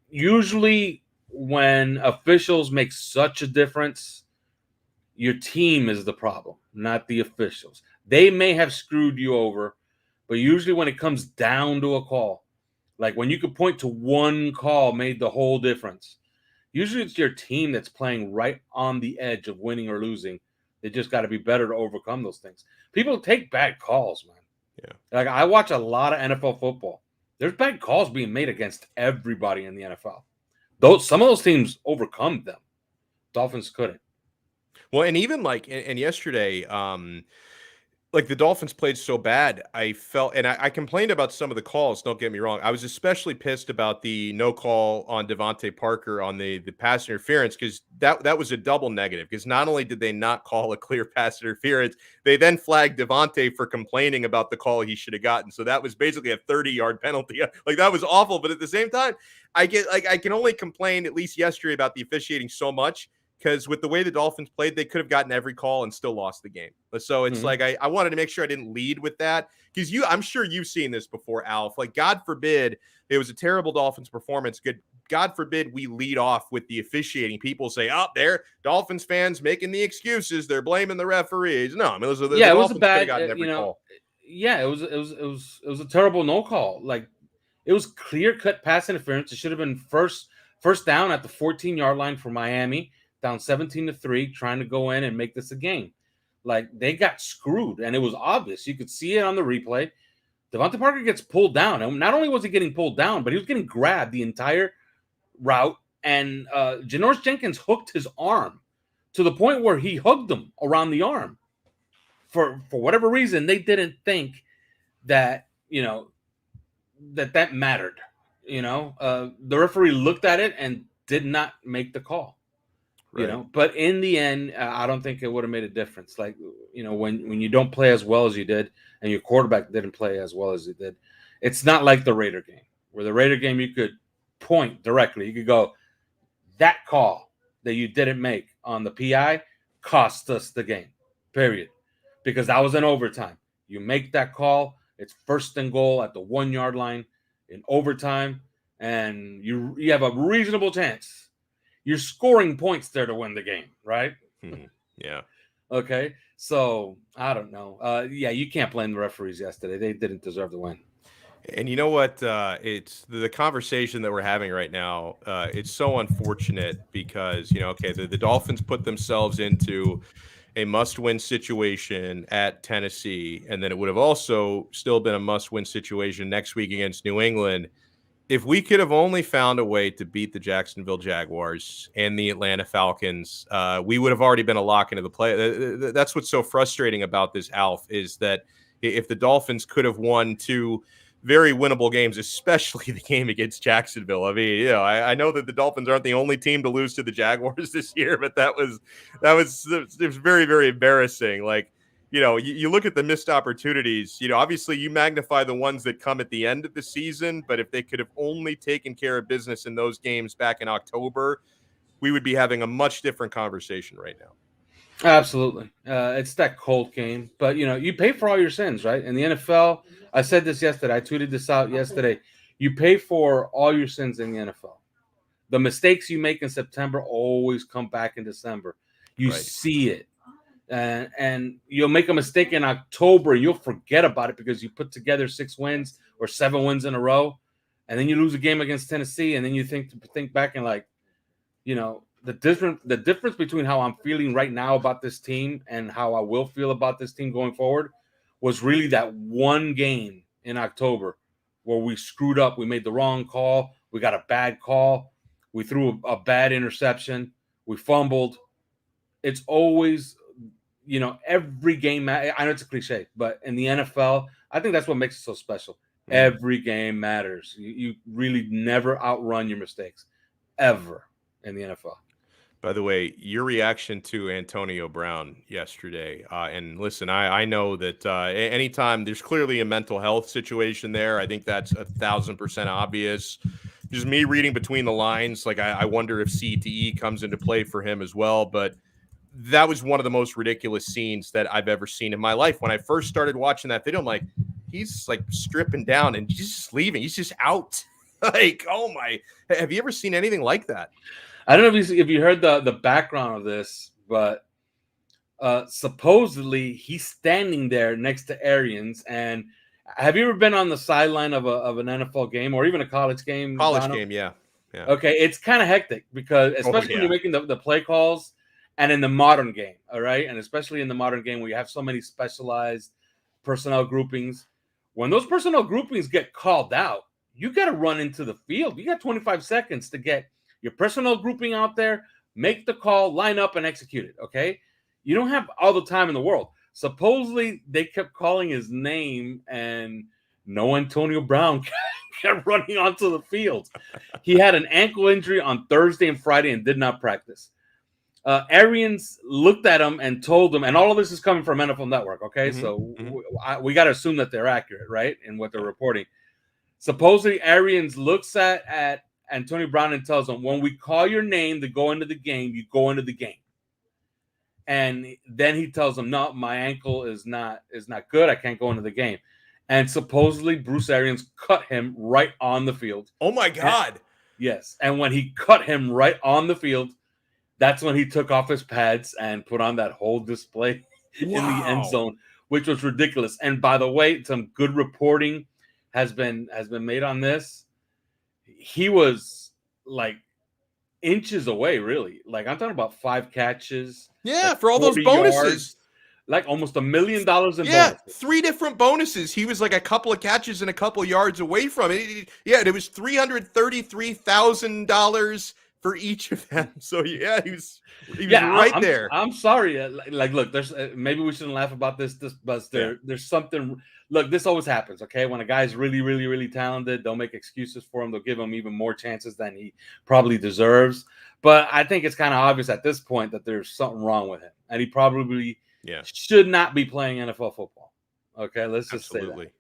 [SPEAKER 2] usually when officials make such a difference, your team is the problem, not the officials. They may have screwed you over, but usually when it comes down to a call, like when you could point to one call made the whole difference. Usually it's your team that's playing right on the edge of winning or losing. They just got to be better to overcome those things. People take bad calls, man.
[SPEAKER 1] Yeah.
[SPEAKER 2] Like I watch a lot of NFL football. There's bad calls being made against everybody in the NFL. Some of those teams overcome them. Dolphins couldn't.
[SPEAKER 1] Well, and even like and yesterday, like the Dolphins played so bad, I felt, and I complained about some of the calls. Don't get me wrong. I was especially pissed about the no call on Devontae Parker on the pass interference because that was a double negative. Because not only did they not call a clear pass interference, they then flagged Devontae for complaining about the call he should have gotten. So that was basically a 30-yard penalty. Like that was awful. But at the same time, I can only complain at least yesterday about the officiating so much because with the way the Dolphins played, they could have gotten every call and still lost the game. So it's
[SPEAKER 2] Mhm.
[SPEAKER 1] like I wanted to make sure I didn't lead with that because I'm sure you've seen this before, Alf. Like, God forbid it was a terrible Dolphins performance. God forbid we lead off with the officiating. People say, "Oh, there, Dolphins fans making the excuses. They're blaming the referees." No, I mean, the
[SPEAKER 2] Yeah, it was a
[SPEAKER 1] Dolphins could have
[SPEAKER 2] bad,
[SPEAKER 1] gotten every call.
[SPEAKER 2] yeah, it was a terrible no call. Like it was clear cut pass interference. It should have been first down at the 14-yard line for Miami, down 17-3, trying to go in and make this a game. Like they got screwed, and it was obvious. You could see it on the replay. Devontae Parker gets pulled down, and not only was he getting pulled down, but he was getting grabbed the entire route. And Janoris Jenkins hooked his arm to the point where he hugged him around the arm. For whatever reason, they didn't think that that mattered. The referee looked at it and did not make the call.
[SPEAKER 1] Right.
[SPEAKER 2] But in the end, I don't think it would have made a difference. Like, when you don't play as well as you did and your quarterback didn't play as well as he did, it's not like the Raider game, where the Raider game you could point directly. You could go, that call that you didn't make on the PI cost us the game, period. Because that was in overtime. You make that call, it's 1st and goal at the 1 yard line in overtime, and you have a reasonable chance. You're scoring points there to win the game, right?
[SPEAKER 1] Yeah.
[SPEAKER 2] Okay. So I don't know. You can't blame the referees yesterday. They didn't deserve the win.
[SPEAKER 1] And you know what? It's the conversation that we're having right now. It's so unfortunate because, the Dolphins put themselves into a must-win situation at Tennessee, and then it would have also still been a must-win situation next week against New England. If we could have only found a way to beat the Jacksonville Jaguars and the Atlanta Falcons, we would have already been a lock into the play. That's what's so frustrating about this, Alf, is that if the Dolphins could have won 2 very winnable games, especially the game against Jacksonville. I mean, I know that the Dolphins aren't the only team to lose to the Jaguars this year, but it was very, very embarrassing. Like, you look at the missed opportunities, obviously you magnify the ones that come at the end of the season, but if they could have only taken care of business in those games back in October, we would be having a much different conversation right now.
[SPEAKER 2] Absolutely. It's that cold game, but you pay for all your sins, right? In the NFL, I said this yesterday. I tweeted this out yesterday. You pay for all your sins in the NFL. The mistakes you make in September always come back in December. You
[SPEAKER 1] Right.
[SPEAKER 2] see it. And you'll make a mistake in October. You'll forget about it because you put together 6 wins or 7 wins in a row. And then you lose a game against Tennessee. And then you think back and the difference between how I'm feeling right now about this team and how I will feel about this team going forward was really that one game in October where we screwed up. We made the wrong call. We got a bad call. We threw a bad interception. We fumbled. It's always, every game. I know it's a cliche, but in the NFL, I think that's what makes it so special. Mm-hmm. Every game matters. You really never outrun your mistakes, ever, in the NFL.
[SPEAKER 1] By the way, your reaction to Antonio Brown yesterday, and listen, I know that anytime there's clearly a mental health situation there, I think that's 1,000% obvious. Just me reading between the lines, like I wonder if CTE comes into play for him as well. But that was one of the most ridiculous scenes that I've ever seen in my life. When I first started watching that video, I'm like, he's like stripping down and he's just leaving. He's just out. Like, oh my! Have you ever seen anything like that?
[SPEAKER 2] I don't know if you heard the background of this, but supposedly he's standing there next to Arians. And have you ever been on the sideline of an NFL game or even a college game?
[SPEAKER 1] College game, yeah.
[SPEAKER 2] Okay, it's kind of hectic because especially when you're making the play calls and in the modern game, all right? And especially in the modern game where you have so many specialized personnel groupings. When those personnel groupings get called out, you got to run into the field. You got 25 seconds to get your personnel grouping out there, make the call, line up, and execute it, okay? You don't have all the time in the world. Supposedly, they kept calling his name, and no Antonio Brown kept running onto the field. He had an ankle injury on Thursday and Friday and did not practice. Arians looked at him and told him, and all of this is coming from NFL Network, okay? Mm-hmm. So we got to assume that they're accurate, right, in what they're reporting. Supposedly, Arians looks at Antonio Brown and tells him, when we call your name to go into the game, you go into the game. And then he tells him, no, my ankle is not good. I can't go into the game. And supposedly Bruce Arians cut him right on the field.
[SPEAKER 1] Oh my God.
[SPEAKER 2] Yes. And when he cut him right on the field, that's when he took off his pads and put on that whole display in the end zone, which was ridiculous. And by the way, some good reporting has been made on this. He was like inches away, really. Like I'm talking about 5 catches.
[SPEAKER 1] Yeah, like for all those bonuses.
[SPEAKER 2] Yards, like almost $1 million in bonuses.
[SPEAKER 1] 3 different bonuses. He was like a couple of catches and a couple of yards away from it. It was $333,000 for each of them. So yeah, he was right there.
[SPEAKER 2] I'm sorry. Like, look, there's maybe we shouldn't laugh about this, but there's something. Look, this always happens. Okay, when a guy's really, really, really talented, they'll make excuses for him. They'll give him even more chances than he probably deserves. But I think it's kind of obvious at this point that there's something wrong with him, and he probably should not be playing NFL football. Okay, let's just say that.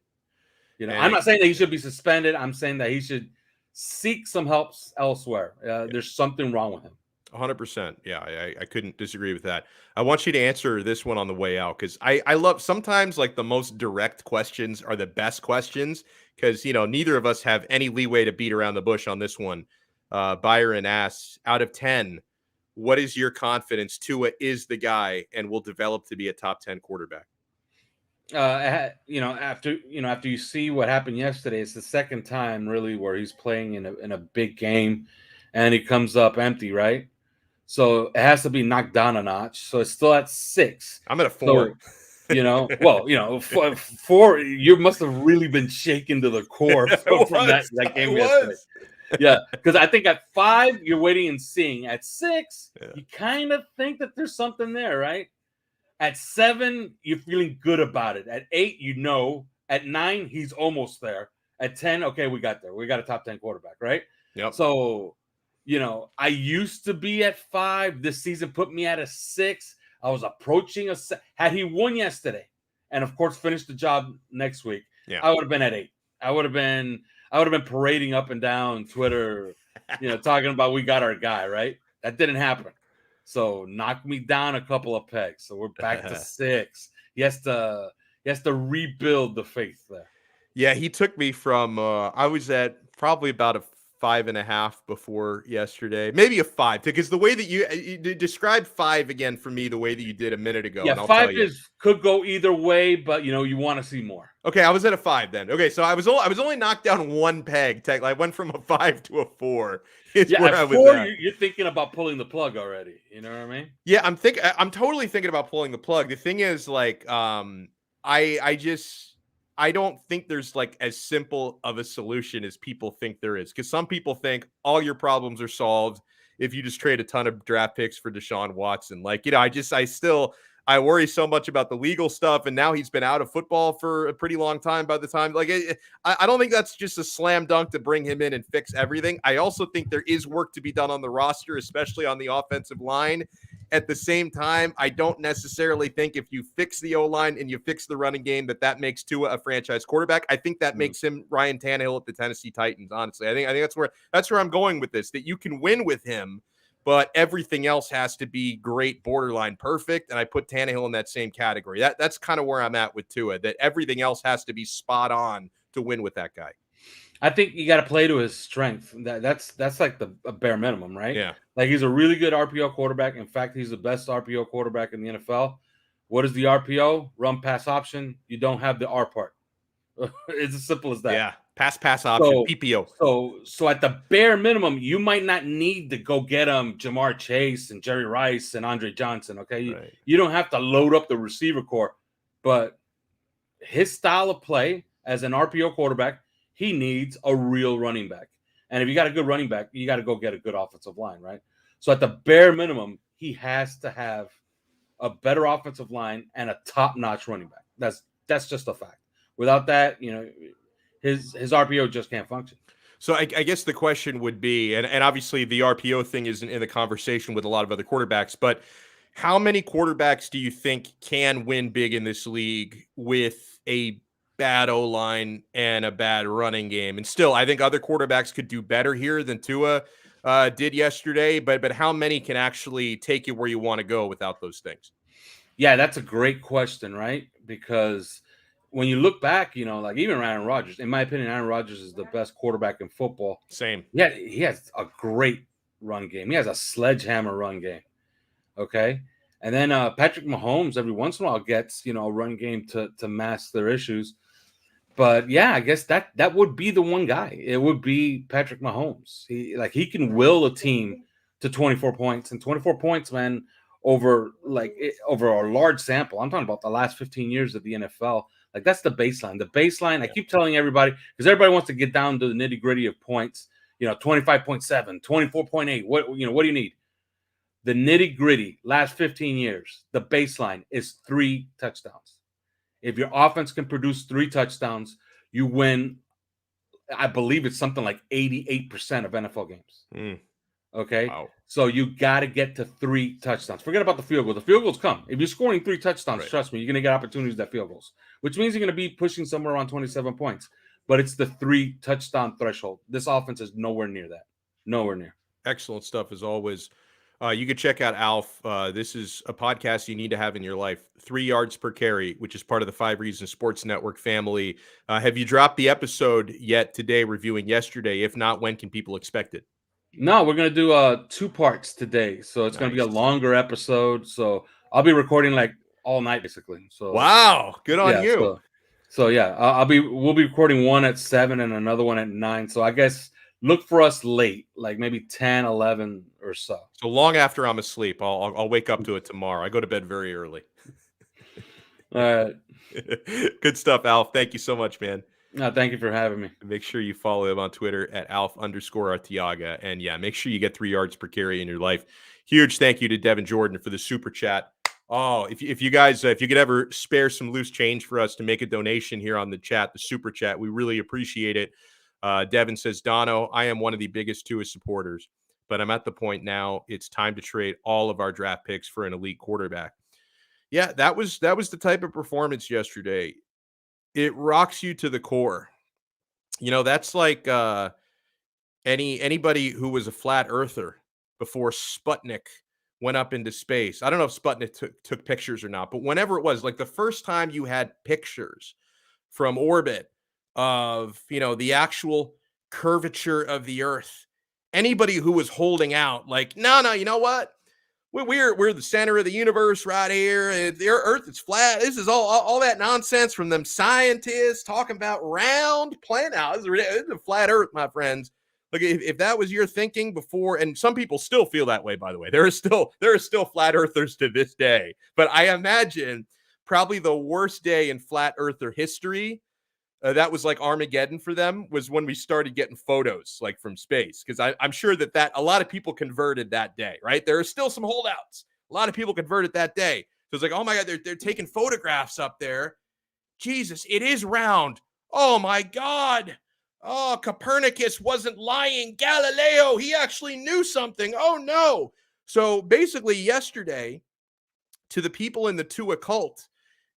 [SPEAKER 2] You know, I'm not saying that he should be suspended. I'm saying that he should seek some help elsewhere. There's something wrong with him.
[SPEAKER 1] 100%. Yeah, I couldn't disagree with that. I want you to answer this one on the way out, because I love sometimes like the most direct questions are the best questions, because, you know, neither of us have any leeway to beat around the bush on this one. Byron asks, out of 10, what is your confidence Tua is the guy and will develop to be a top 10 quarterback?
[SPEAKER 2] After you see what happened yesterday, it's the second time really where he's playing in a big game, and he comes up empty, right? So it has to be knocked down a notch. So it's still at 6.
[SPEAKER 1] I'm at a 4.
[SPEAKER 2] So, 4. You must have really been shaken to the core from that game yesterday. Yeah, because I think at 5 you're waiting and seeing. At 6, you kind of think that there's something there, right? At 7, you're feeling good about it. At 8, you know. At 9, he's almost there. At 10, okay, we got there. We got a top 10 quarterback, right?
[SPEAKER 1] Yep.
[SPEAKER 2] So, I used to be at 5. This season put me at a 6. I was approaching had he won yesterday, and of course finished the job next week, I would have been at 8. I would have been parading up and down Twitter, talking about we got our guy, right? That didn't happen. So knock me down a couple of pegs. So we're back to 6. He has to rebuild the faith there.
[SPEAKER 1] Yeah, he took me from I was at probably about a 5.5 before yesterday, maybe a 5, because the way that you described 5 again for me, the way that you did a minute ago.
[SPEAKER 2] Yeah,
[SPEAKER 1] and I'll
[SPEAKER 2] 5
[SPEAKER 1] tell you.
[SPEAKER 2] could go either way, but you want to see more.
[SPEAKER 1] Okay, I was at a 5 then. Okay, so I was only knocked down 1 peg. I went from a 5 to a 4.
[SPEAKER 2] At 4, you're thinking about pulling the plug already. You know what I mean?
[SPEAKER 1] Yeah, I'm totally thinking about pulling the plug. The thing is, like, I don't think there's like as simple of a solution as people think there is, because some people think all your problems are solved if you just trade a ton of draft picks for Deshaun Watson. Like, I worry so much about the legal stuff, and now he's been out of football for a pretty long time by the time. Like, I don't think that's just a slam dunk to bring him in and fix everything. I also think there is work to be done on the roster, especially on the offensive line. At the same time, I don't necessarily think if you fix the O-line and you fix the running game that makes Tua a franchise quarterback. I think that makes him Ryan Tannehill at the Tennessee Titans, honestly. I think that's where I'm going with this, that you can win with him, but everything else has to be great, borderline perfect, and I put Tannehill in that same category. That's kind of where I'm at with Tua, that everything else has to be spot on to win with that guy.
[SPEAKER 2] I think you got to play to his strength. That's like a bare minimum, right?
[SPEAKER 1] Yeah.
[SPEAKER 2] Like, he's a really good RPO quarterback. In fact, he's the best RPO quarterback in the NFL. What is the RPO? Run pass option. You don't have the R part. It's as simple as that.
[SPEAKER 1] Yeah. Pass option, PPO.
[SPEAKER 2] So at the bare minimum, you might not need to go get Jamar Chase and Jerry Rice and Andre Johnson. Okay.
[SPEAKER 1] Right.
[SPEAKER 2] You don't have to load up the receiver core, but his style of play as an RPO quarterback, he needs a real running back. And if you got a good running back, you got to go get a good offensive line, right? So at the bare minimum, he has to have a better offensive line and a top-notch running back. That's just a fact. Without that, his RPO just can't function.
[SPEAKER 1] So I guess the question would be, and obviously the RPO thing isn't in the conversation with a lot of other quarterbacks, but how many quarterbacks do you think can win big in this league with a bad O-line and a bad running game? And still, I think other quarterbacks could do better here than Tua did yesterday, but how many can actually take you where you want to go without those things?
[SPEAKER 2] Yeah, that's a great question, right? Because when you look back, like even Aaron Rodgers, in my opinion, Aaron Rodgers is the best quarterback in football.
[SPEAKER 1] Same.
[SPEAKER 2] Yeah, he has a great run game. He has a sledgehammer run game. Okay. And then Patrick Mahomes every once in a while gets, a run game to mask their issues. But yeah, I guess that would be the one guy. It would be Patrick Mahomes. He can will a team to 24 points, and 24 points, man, over a large sample. I'm talking about the last 15 years of the NFL. Like, that's the baseline. The baseline, I keep telling everybody, because everybody wants to get down to the nitty-gritty of points. 25.7, 24.8. What do you need? The nitty-gritty, last 15 years, the baseline is 3 touchdowns. If your offense can produce 3 touchdowns, you win. I believe it's something like 88% of NFL games. Okay.
[SPEAKER 1] Wow.
[SPEAKER 2] So you got to get to 3 touchdowns. Forget about the field goal. The field goals come. If you're scoring 3 touchdowns,
[SPEAKER 1] Right.
[SPEAKER 2] trust me, you're going to get opportunities at field goals, which means you're going to be pushing somewhere around 27 points. But it's the 3 touchdown threshold. This offense is nowhere near that. Nowhere near.
[SPEAKER 1] Excellent stuff as always. You can check out Alf. This is a podcast you need to have in your life. 3 yards per carry, which is part of the 5 Reasons Sports Network family. Have you dropped the episode yet today, reviewing yesterday? If not, when can people expect it?
[SPEAKER 2] No, we're going to do 2 parts today. So it's going to be a longer episode. So I'll be recording like all night, basically. So
[SPEAKER 1] wow, good on you.
[SPEAKER 2] So yeah, we'll be recording one at 7 and another one at 9. So I guess look for us late, like maybe 10, 11 or so.
[SPEAKER 1] So long after I'm asleep, I'll wake up to it tomorrow. I go to bed very early.
[SPEAKER 2] All right.
[SPEAKER 1] Good stuff, Alf. Thank you so much, man.
[SPEAKER 2] No, thank you for having me.
[SPEAKER 1] Make sure you follow him on Twitter at Alf_Artiaga. And yeah, make sure you get 3 yards per carry in your life. Huge thank you to Devin Jordan for the super chat. Oh, if you guys, if you could ever spare some loose change for us to make a donation here on the chat, the super chat, we really appreciate it. Devin says, Donno, I am one of the biggest Tua supporters, but I'm at the point now it's time to trade all of our draft picks for an elite quarterback. Yeah, that was the type of performance yesterday. It rocks you to the core. That's like anybody who was a flat earther before Sputnik went up into space. I don't know if Sputnik took pictures or not, but whenever it was, like the first time you had pictures from orbit of, the actual curvature of the earth, anybody who was holding out like, no, you know what? We're the center of the universe right here. The earth is flat. This is all that nonsense from them scientists talking about round planet. This is a flat earth, my friends. Look, if that was your thinking before, and some people still feel that way, by the way, there are still flat earthers to this day. But I imagine probably the worst day in flat earther history, that was like Armageddon for them, was when we started getting photos like from space. Because I'm sure that a lot of people converted that day, right? There are still some holdouts. A lot of people converted that day. So it's like, oh my God, they're taking photographs up there. Jesus, it is round. Oh my God. Oh, Copernicus wasn't lying. Galileo, he actually knew something. Oh no. So basically yesterday, to the people in the Tua cult,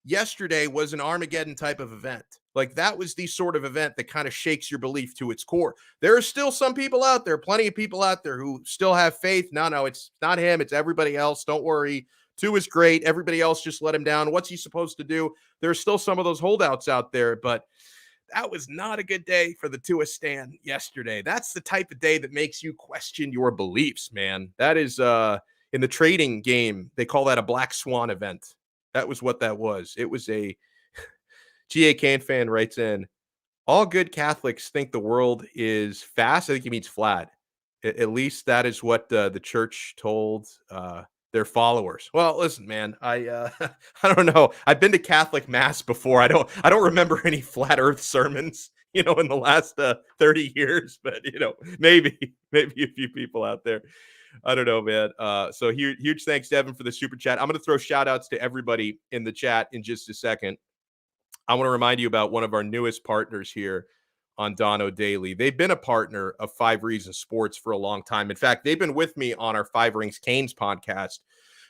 [SPEAKER 1] yesterday was an Armageddon type of event. Like that was the sort of event that kind of shakes your belief to its core. There are still some people out there, plenty of people out there who still have faith. No, it's not him. It's everybody else. Don't worry. Tua is great. Everybody else just let him down. What's he supposed to do? There are still some of those holdouts out there, but that was not a good day for the Tua stan yesterday. That's the type of day that makes you question your beliefs, man. That is in the trading game, they call that a black swan event. That was what that was. It was a G.A. Kane fan writes in, all good Catholics think the world is fast. I think he means flat. At least that is what the church told their followers. Well, listen, man, I I don't know. I've been to Catholic mass before. I don't remember any flat earth sermons, in the last 30 years, but maybe a few people out there. I don't know, man. So huge thanks, Devin, for the super chat. I'm going to throw shout outs to everybody in the chat in just a second. I want to remind you about one of our newest partners here on Donno Daily. They've been a partner of 5 Reasons Sports for a long time. In fact, they've been with me on our 5 Rings Canes podcast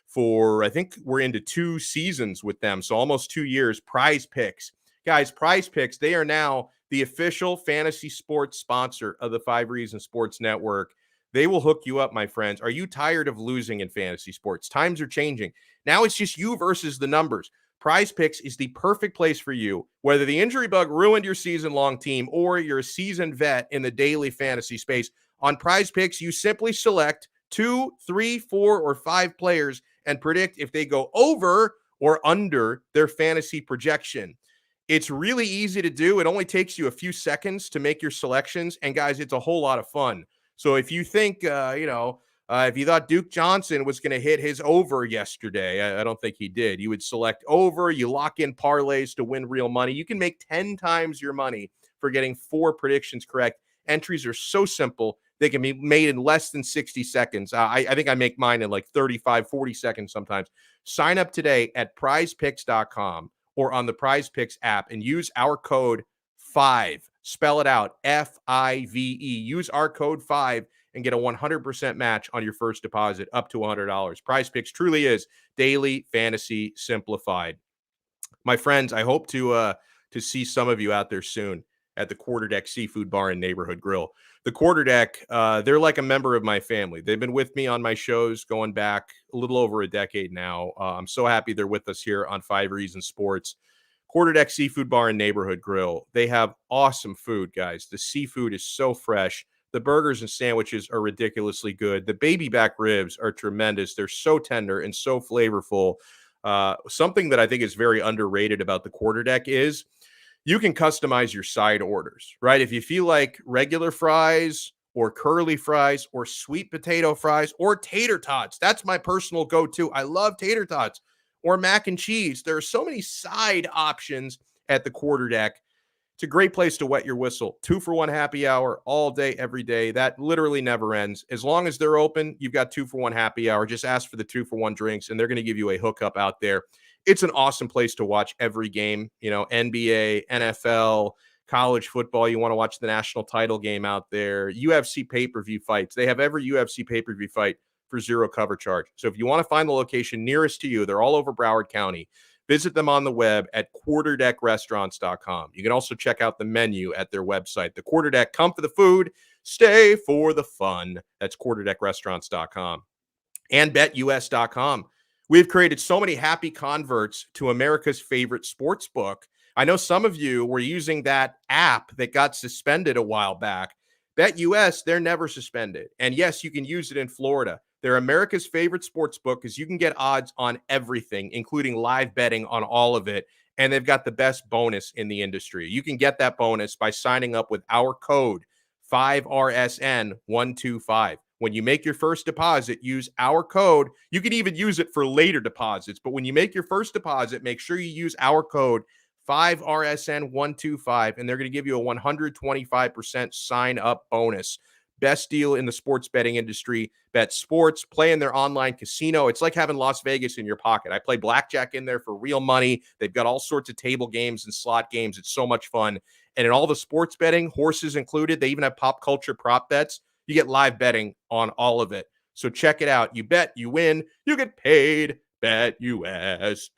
[SPEAKER 1] for, I think we're into 2 seasons with them. So almost 2 years. Prize Picks. Guys, Prize Picks, they are now the official fantasy sports sponsor of the 5 Reasons Sports Network. They will hook you up, my friends. Are you tired of losing in fantasy sports? Times are changing. Now it's just you versus the numbers. Prize Picks is the perfect place for you, whether the injury bug ruined your season-long team or you're a seasoned vet in the daily fantasy space. On Prize Picks, you simply select 2, 3, 4, or 5 players and predict if they go over or under their fantasy projection. It's really easy to do. It only takes you a few seconds to make your selections. And guys, it's a whole lot of fun. So if you think, if you thought Duke Johnson was going to hit his over yesterday, I don't think he did. You would select over. You lock in parlays to win real money. You can make 10 times your money for getting 4 predictions correct Entries are so simple. They can be made in less than 60 seconds. I think I make mine in like 35, 40 seconds sometimes. Sign up today at prizepicks.com or on the Prize Picks app and use our code 5. Spell it out, FIVE. Use our code 5 and get a 100% match on your first deposit up to $100. Prize Picks truly is daily fantasy simplified. My friends, I hope to see some of you out there soon at the Quarterdeck Seafood Bar and Neighborhood Grill. The Quarterdeck, they're like a member of my family. They've been with me on my shows going back a little over a decade now. I'm so happy they're with us here on 5 Reasons Sports. Quarterdeck Seafood Bar and Neighborhood Grill. They have awesome food, guys. The seafood is so fresh. The burgers and sandwiches are ridiculously good. The baby back ribs are tremendous. They're so tender and so flavorful. Something that I think is very underrated about the Quarterdeck is you can customize your side orders, right? If you feel like regular fries or curly fries or sweet potato fries or tater tots, that's my personal go-to. I love tater tots or mac and cheese. There are so many side options at the Quarterdeck. It's a great place to wet your whistle. 2-for-1 happy hour all day, every day. That literally never ends. As long as they're open, you've got 2-for-1 happy hour. Just ask for the 2-for-1 drinks, and they're going to give you a hookup out there. It's an awesome place to watch every game. You know, NBA, NFL, college football. You want to watch the national title game out there. UFC pay-per-view fights. They have every UFC pay-per-view fight for zero cover charge. So if you want to find the location nearest to you, they're all over Broward County. Visit them on the web at quarterdeckrestaurants.com. You can also check out the menu at their website. The Quarterdeck, come for the food, stay for the fun. That's quarterdeckrestaurants.com. And betus.com. We've created so many happy converts to America's favorite sports book. I know some of you were using that app that got suspended a while back. BetUS, they're never suspended. And yes, you can use it in Florida. They're America's favorite sports book because you can get odds on everything, including live betting on all of it. And they've got the best bonus in the industry. You can get that bonus by signing up with our code 5RSN125. When you make your first deposit, use our code. You can even use it for later deposits. But when you make your first deposit, make sure you use our code 5RSN125, and they're going to give you a 125% sign-up bonus. Best deal in the sports betting industry. Bet sports, play in their online casino. It's like having Las Vegas in your pocket. I play blackjack in there for real money. They've got all sorts of table games and slot games. It's so much fun. And in all the sports betting, horses included, they even have pop culture prop bets. You get live betting on all of it. So check it out. You bet, you win, you get paid. BetUS.com.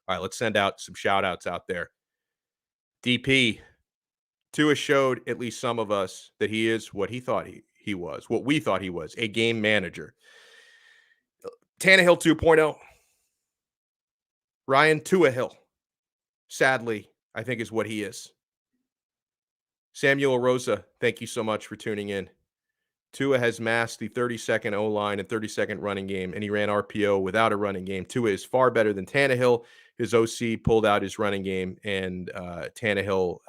[SPEAKER 1] All right, let's send out some shout outs out there. DP, Tua showed at least some of us that he is what he thought he was, what we thought he was, a game manager. Tannehill 2.0. Ryan Tua Hill, sadly, I think is what he is. Samuel Rosa, thank you so much for tuning in. Tua has masked the 32nd O-line and 32nd running game, and he ran RPO without a running game. Tua is far better than Tannehill. His OC pulled out his running game, and Tannehill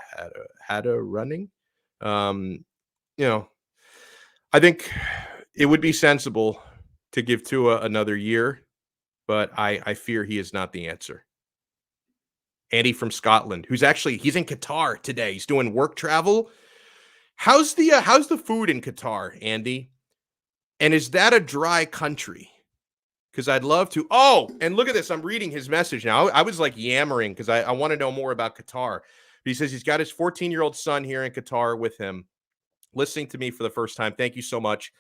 [SPEAKER 1] had a running. I think it would be sensible to give Tua another year, but I fear he is not the answer. Andy from Scotland, he's in Qatar today. He's doing work travel. How's the food in Qatar, Andy? And is that a dry country? Because I'd love to. Oh, and look at this. I'm reading his message now. I was like yammering because I want to know more about Qatar. But he says he's got his 14-year-old son here in Qatar with him, listening to me for the first time. Thank you so much.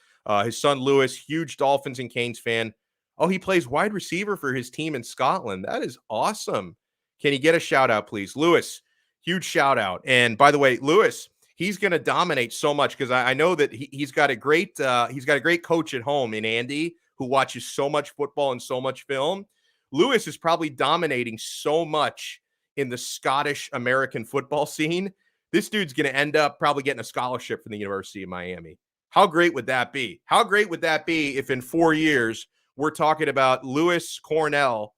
[SPEAKER 1] His son, Lewis, huge Dolphins and Canes fan. Oh, he plays wide receiver for his team in Scotland. That is awesome. Can he get a shout out, please? Lewis, huge shout out. And by the way, Lewis, he's going to dominate so much because I know that he's got a great coach at home in Andy who watches so much football and so much film. Lewis is probably dominating so much in the Scottish American football scene. This dude's going to end up probably getting a scholarship from the University of Miami. How great would that be? How great would that be if in 4 years we're talking about Lewis Cornell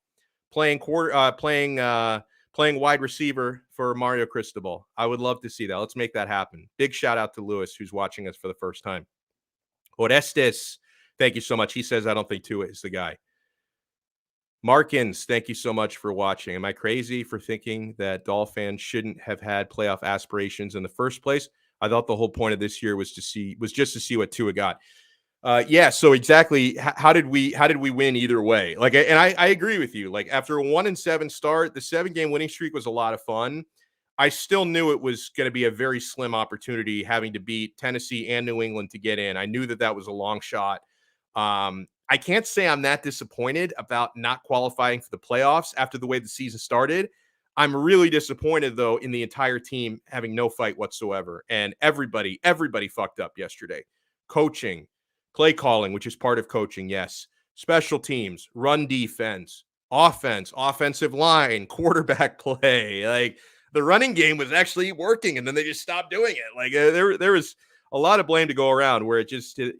[SPEAKER 1] playing wide receiver for Mario Cristobal? I would love to see that. Let's make that happen. Big shout out to Lewis, who's watching us for the first time. Orestes, thank you so much. He says, I don't think Tua is the guy. Markins, thank you so much for watching. Am I crazy for thinking that Dolphin fans shouldn't have had playoff aspirations in the first place? I thought the whole point of this year was just to see what Tua got. Yeah, so exactly. How did we win either way? Like, and I agree with you. Like after a 1-7 start, the 7-game winning streak was a lot of fun. I still knew it was going to be a very slim opportunity having to beat Tennessee and New England to get in. I knew that was a long shot. I can't say I'm that disappointed about not qualifying for the playoffs after the way the season started. I'm really disappointed though in the entire team having no fight whatsoever, and everybody fucked up yesterday. Coaching, play calling, which is part of coaching, yes. Special teams, run defense, offense, offensive line, quarterback play. Like the running game was actually working, and then they just stopped doing it. Like there was a lot of blame to go around where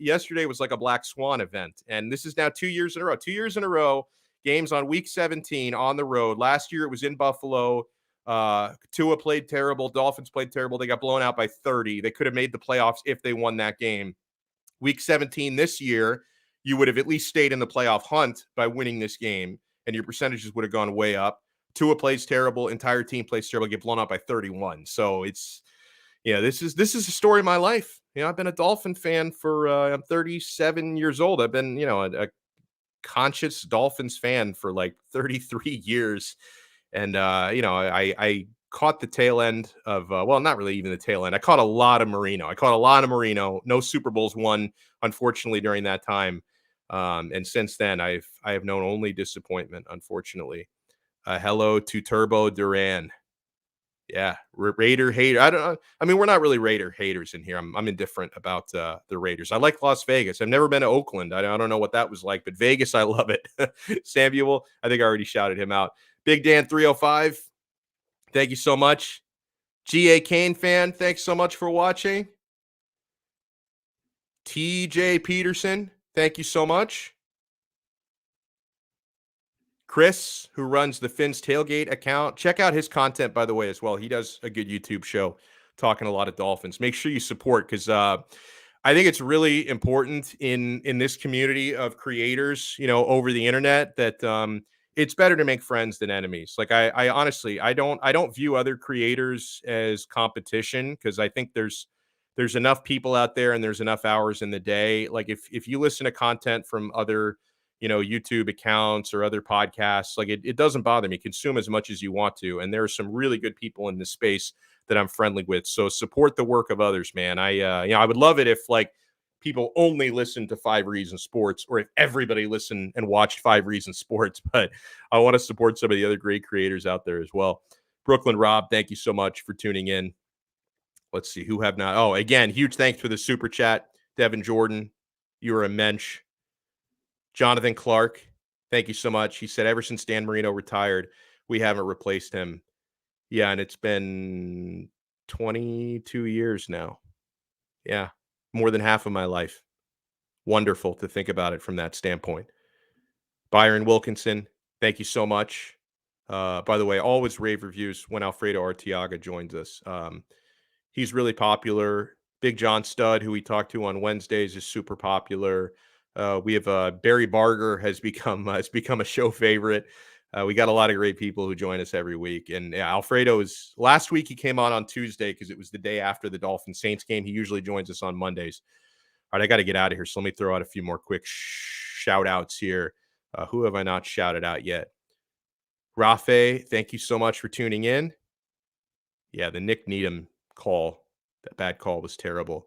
[SPEAKER 1] yesterday was like a black swan event. And this is now 2 years in a row. 2 years in a row, games on week 17 on the road. Last year it was in Buffalo. Tua played terrible. Dolphins played terrible. They got blown out by 30. They could have made the playoffs if they won that game. Week 17 this year, you would have at least stayed in the playoff hunt by winning this game, and your percentages would have gone way up. Tua plays terrible. Entire team plays terrible. Get blown out by 31. So it's, this is a story of my life. I've been a Dolphin fan for I'm 37 years old. I've been, a conscious Dolphins fan for like 33 years. And I caught the tail end of not really even the tail end. I caught a lot of Marino. No Super Bowls won, unfortunately, during that time. And since then, I have known only disappointment, unfortunately. Hello to Turbo Duran. Yeah, Raider hater. I don't know. I mean, we're not really Raider haters in here. I'm indifferent about the Raiders. I like Las Vegas. I've never been to Oakland. I don't know what that was like, but Vegas, I love it. Samuel, I think I already shouted him out. Big Dan 305, thank you so much. GA Kane fan, thanks so much for watching. TJ Peterson, thank you so much. Chris, who runs the Finn's Tailgate account, check out his content, by the way, as well. He does a good YouTube show talking a lot of Dolphins. Make sure you support, because I think it's really important in this community of creators, over the internet, that it's better to make friends than enemies. Like I honestly, I don't view other creators as competition, because I think there's enough people out there and there's enough hours in the day. Like if you listen to content from other YouTube accounts or other podcasts, like it doesn't bother me. Consume as much as you want to. And there are some really good people in this space that I'm friendly with. So support the work of others, man. I would love it if like people only listen to 5 Reasons Sports, or if everybody listened and watched 5 Reasons Sports, but I want to support some of the other great creators out there as well. Brooklyn Rob, thank you so much for tuning in. Let's see who have not. Oh, again, huge thanks for the super chat. Devin Jordan, you are a mensch. Jonathan Clark, thank you so much. He said, ever since Dan Marino retired, we haven't replaced him. Yeah, and it's been 22 years now. Yeah, more than half of my life. Wonderful to think about it from that standpoint. Byron Wilkinson, thank you so much. By the way, always rave reviews when Alfredo Arteaga joins us. He's really popular. Big John Stud, who we talked to on Wednesdays, is super popular. We have Barry Barger has become a show favorite. We got a lot of great people who join us every week. And yeah, Alfredo is last week. He came on Tuesday because it was the day after the Dolphins Saints game. He usually joins us on Mondays. All right, I got to get out of here. So let me throw out a few more quick shout outs here. Who have I not shouted out yet? Rafe, thank you so much for tuning in. Yeah, the Nick Needham call, that bad call was terrible.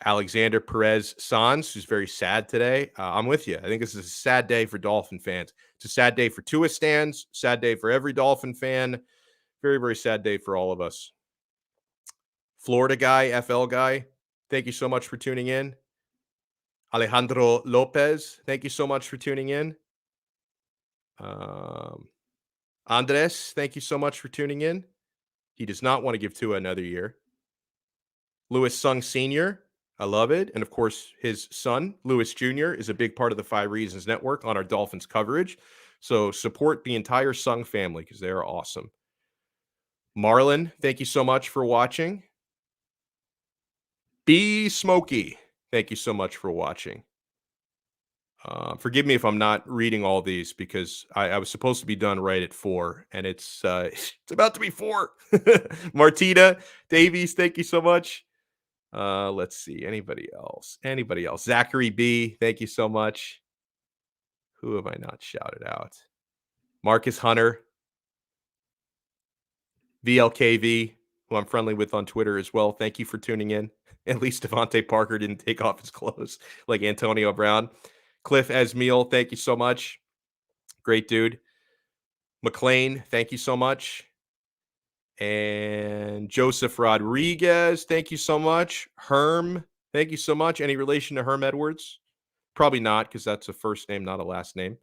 [SPEAKER 1] Alexander Perez Sans, who's very sad today. I'm with you. I think this is a sad day for Dolphin fans. It's a sad day for Tua stands, sad day for every Dolphin fan. Very, very sad day for all of us. Florida guy, FL guy, thank you so much for tuning in. Alejandro Lopez, thank you so much for tuning in. Andres, thank you so much for tuning in. He does not want to give Tua another year. Lewis Sung Sr., I love it. And of course, his son, Lewis Jr., is a big part of the 5 Reasons Network on our Dolphins coverage. So support the entire Sung family because they are awesome. Marlon, thank you so much for watching. B Smokey, thank you so much for watching. Forgive me if I'm not reading all these because I was supposed to be done right at 4, and it's it's about to be 4. Martina Davies, thank you so much. Let's see. Anybody else? Anybody else? Zachary B, thank you so much. Who have I not shouted out? Marcus Hunter, VLKV, who I'm friendly with on Twitter as well. Thank you for tuning in. At least Devontae Parker didn't take off his clothes like Antonio Brown. Cliff Esmeal, thank you so much. Great dude. McLean, thank you so much. And Joseph Rodriguez, thank you so much. Herm, thank you so much. Any relation to Herm Edwards? Probably not, because that's a first name, not a last name.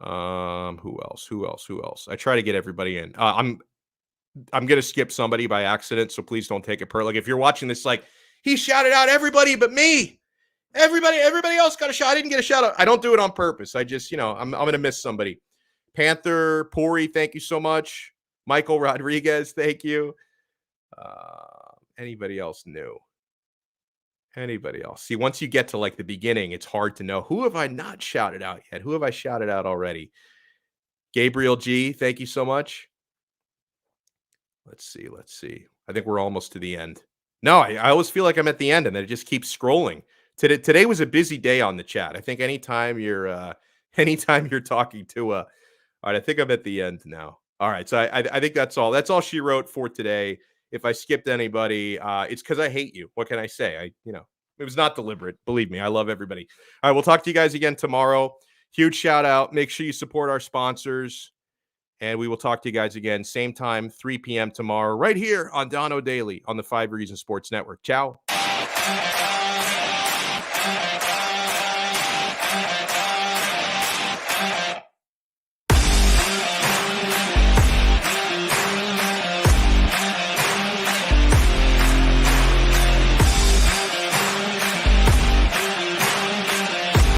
[SPEAKER 1] Who else? I try to get everybody in. I'm gonna skip somebody by accident, so please don't take it per. Like if you're watching this, like he shouted out everybody but me. Everybody else got a shot. I didn't get a shout out. I don't do it on purpose. I just, I'm gonna miss somebody. Panther Pori, thank you so much. Michael Rodriguez, thank you. Anybody else new? Anybody else? See, once you get to like the beginning, it's hard to know who have I not shouted out yet. Who have I shouted out already? Gabriel G, thank you so much. Let's see. I think we're almost to the end. No, I always feel like I'm at the end, and then it just keeps scrolling. Today was a busy day on the chat. I think anytime you're talking to all right, I think I'm at the end now. All right, so I think that's all. That's all she wrote for today. If I skipped anybody, it's because I hate you. What can I say? It was not deliberate. Believe me, I love everybody. All right, we'll talk to you guys again tomorrow. Huge shout out. Make sure you support our sponsors. And we will talk to you guys again, same time, 3 p.m. tomorrow, right here on Donno Daily on the 5 Reasons Sports Network. Ciao.